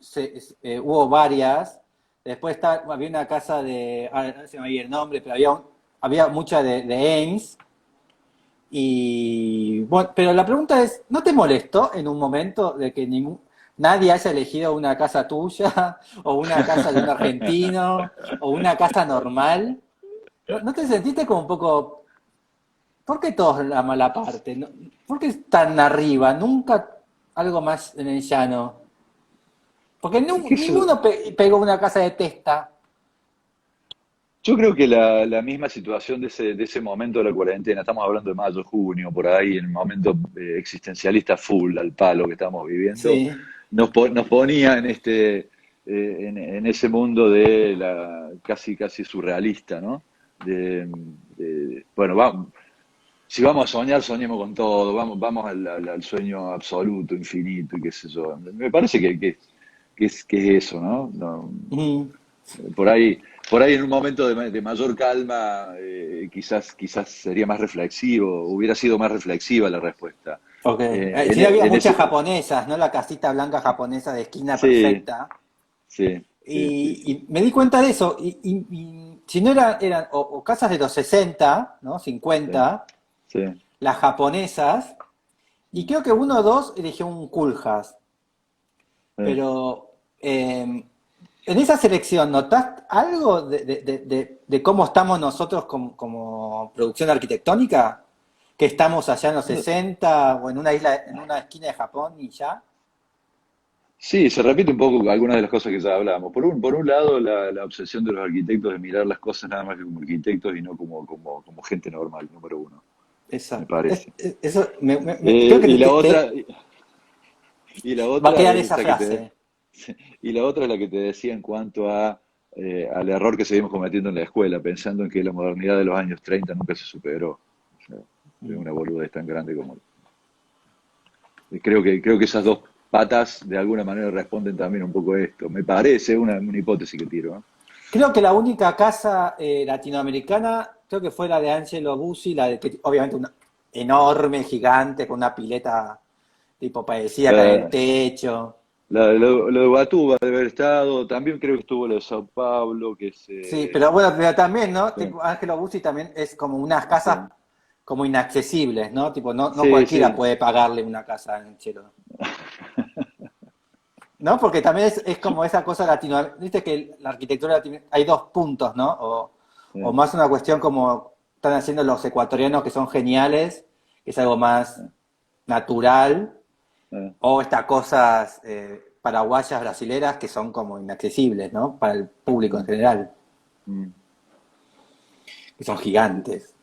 hubo varias, después había una casa de, no se me oye el nombre, pero había mucha de Ames, y bueno, pero la pregunta es, ¿no te molestó en un momento de que nadie haya elegido una casa tuya, o una casa de un argentino, o una casa normal? ¿No te sentiste como un poco, ¿por qué todos la mala parte? ¿Por qué tan arriba? Nunca algo más en el llano. Porque Es que eso, ninguno pegó una casa de testa. yo creo que la misma situación de ese momento de la cuarentena, estamos hablando de mayo, junio, por ahí, en el momento existencialista full al palo que estamos viviendo, Sí. nos ponía en en ese mundo de la casi surrealista, ¿no? Bueno, vamos, si vamos a soñar, soñemos con todo, vamos al sueño absoluto, infinito y qué sé yo. Me parece que es eso, ¿no? No, Mm, por ahí, por ahí en un momento de mayor calma, quizás sería más reflexivo, hubiera sido más reflexiva la respuesta. ok. En, Sí, había en muchas ese, japonesas, ¿no? La casita blanca japonesa de esquina sí, perfecta. sí, sí, sí, sí, Y me di cuenta de eso. Y si no eran o casas de los 60, ¿no? sí, 50, sí. las japonesas. Y creo que uno o dos eligió un Kulhas. Eh. Pero en esa selección, ¿notás algo de cómo estamos nosotros como producción arquitectónica? ¿Que estamos allá en los No, 60 o en una isla, en una esquina de Japón y ya? sí, se repite un poco algunas de las cosas que ya hablamos. Por un lado, la obsesión de los arquitectos de mirar las cosas nada más que como arquitectos y no como gente normal, número uno, me Exacto. parece. Eso creo que Y la otra, y la va a otra quedar es esa esta frase. y la otra es la que te decía en cuanto al error que seguimos cometiendo en la escuela, pensando en que la modernidad de los años 30 nunca se superó. O sea, es Mm. una boludez tan grande como. Y creo que esas dos patas de alguna manera responden también un poco a esto. Me parece una hipótesis que tiro, ¿eh? Creo que la única casa latinoamericana, creo que fue la de Angelo Bussi, que obviamente una enorme, gigante, con una pileta tipo parecida en el La, techo. lo de Batuba debe haber estado, también creo que estuvo lo de Sao Paulo, que es. Sí, pero bueno, pero también, ¿no? Sí, Tipo, Angelo Bussi también es como unas casas sí, como inaccesibles, ¿no? Tipo, no sí, cualquiera sí. puede pagarle una casa en Chelo. ¿No? Porque también es Sí, como esa cosa latinoamericana. Viste que la arquitectura hay dos puntos, ¿no? O sí, más una cuestión como están haciendo los ecuatorianos que son geniales, que es algo más natural, sí, o estas cosas paraguayas, brasileras, que son como inaccesibles, ¿no? Para el público en mm, general, mm, que son gigantes.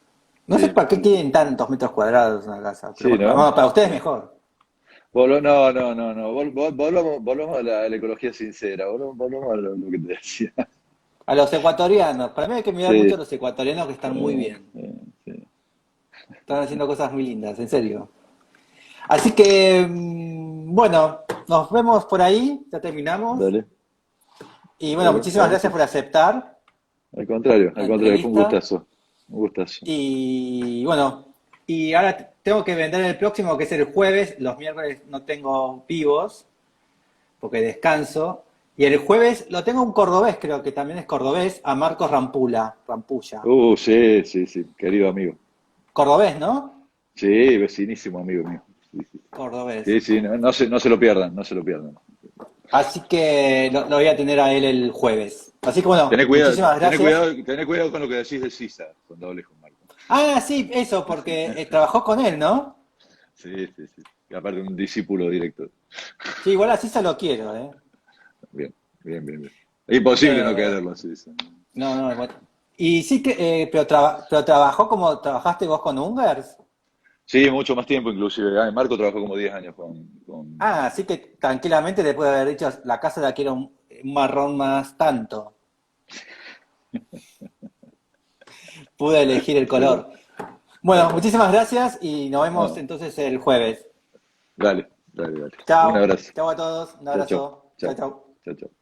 No sé sí, para qué sí, sí. quieren tantos metros cuadrados una casa, pero Sí, ¿no? bueno, para ustedes Sí. mejor. No, no, no, no. Volvamos a la ecología sincera. Volvamos a lo que te decía. A los ecuatorianos, para mí hay que mirar mucho a Sí, los ecuatorianos que están muy bien. sí. Están haciendo cosas muy lindas, en serio. Así que, bueno, nos vemos por ahí, ya terminamos. Dale, Y bueno, dale, muchísimas gracias buenísimo. por aceptar la Al contrario, fue un entrevista. gustazo. Un gustazo. Y bueno, y ahora tengo que vender el próximo, que es el jueves. Los miércoles no tengo vivos, porque descanso. Y el jueves lo tengo un cordobés, creo que también es cordobés, a Marcos Rampulla. Sí, sí, sí, querido amigo. Cordobés, ¿no? Sí, vecinísimo amigo mío. Sí, sí, Cordobés. sí, sí, no se lo pierdan, no se lo pierdan. Así que lo voy a tener a él el jueves. Así que bueno, muchísimas gracias. Tené cuidado con lo que decís de Sisa cuando hables con Marco. Ah, sí, eso, porque trabajó con él, ¿no? Sí, sí, sí. Y aparte un discípulo directo. Sí, igual así se lo quiero, ¿eh? Bien, bien, bien, bien. Es imposible no Eh, quererlo, Sisa. no, no, bueno. Y sí que, pero trabajó como trabajaste vos con Ungers. Sí, mucho más tiempo inclusive. Marco trabajó como 10 años Ah, así que tranquilamente te puede haber dicho, la casa la quiero un marrón más tanto. Pude elegir el pero color. Bueno, muchísimas gracias y nos vemos no, entonces el jueves. dale, dale, dale. Chao, Un abrazo. chao a todos, un Chao, chao, abrazo, chao, chao, chao. chao, chao.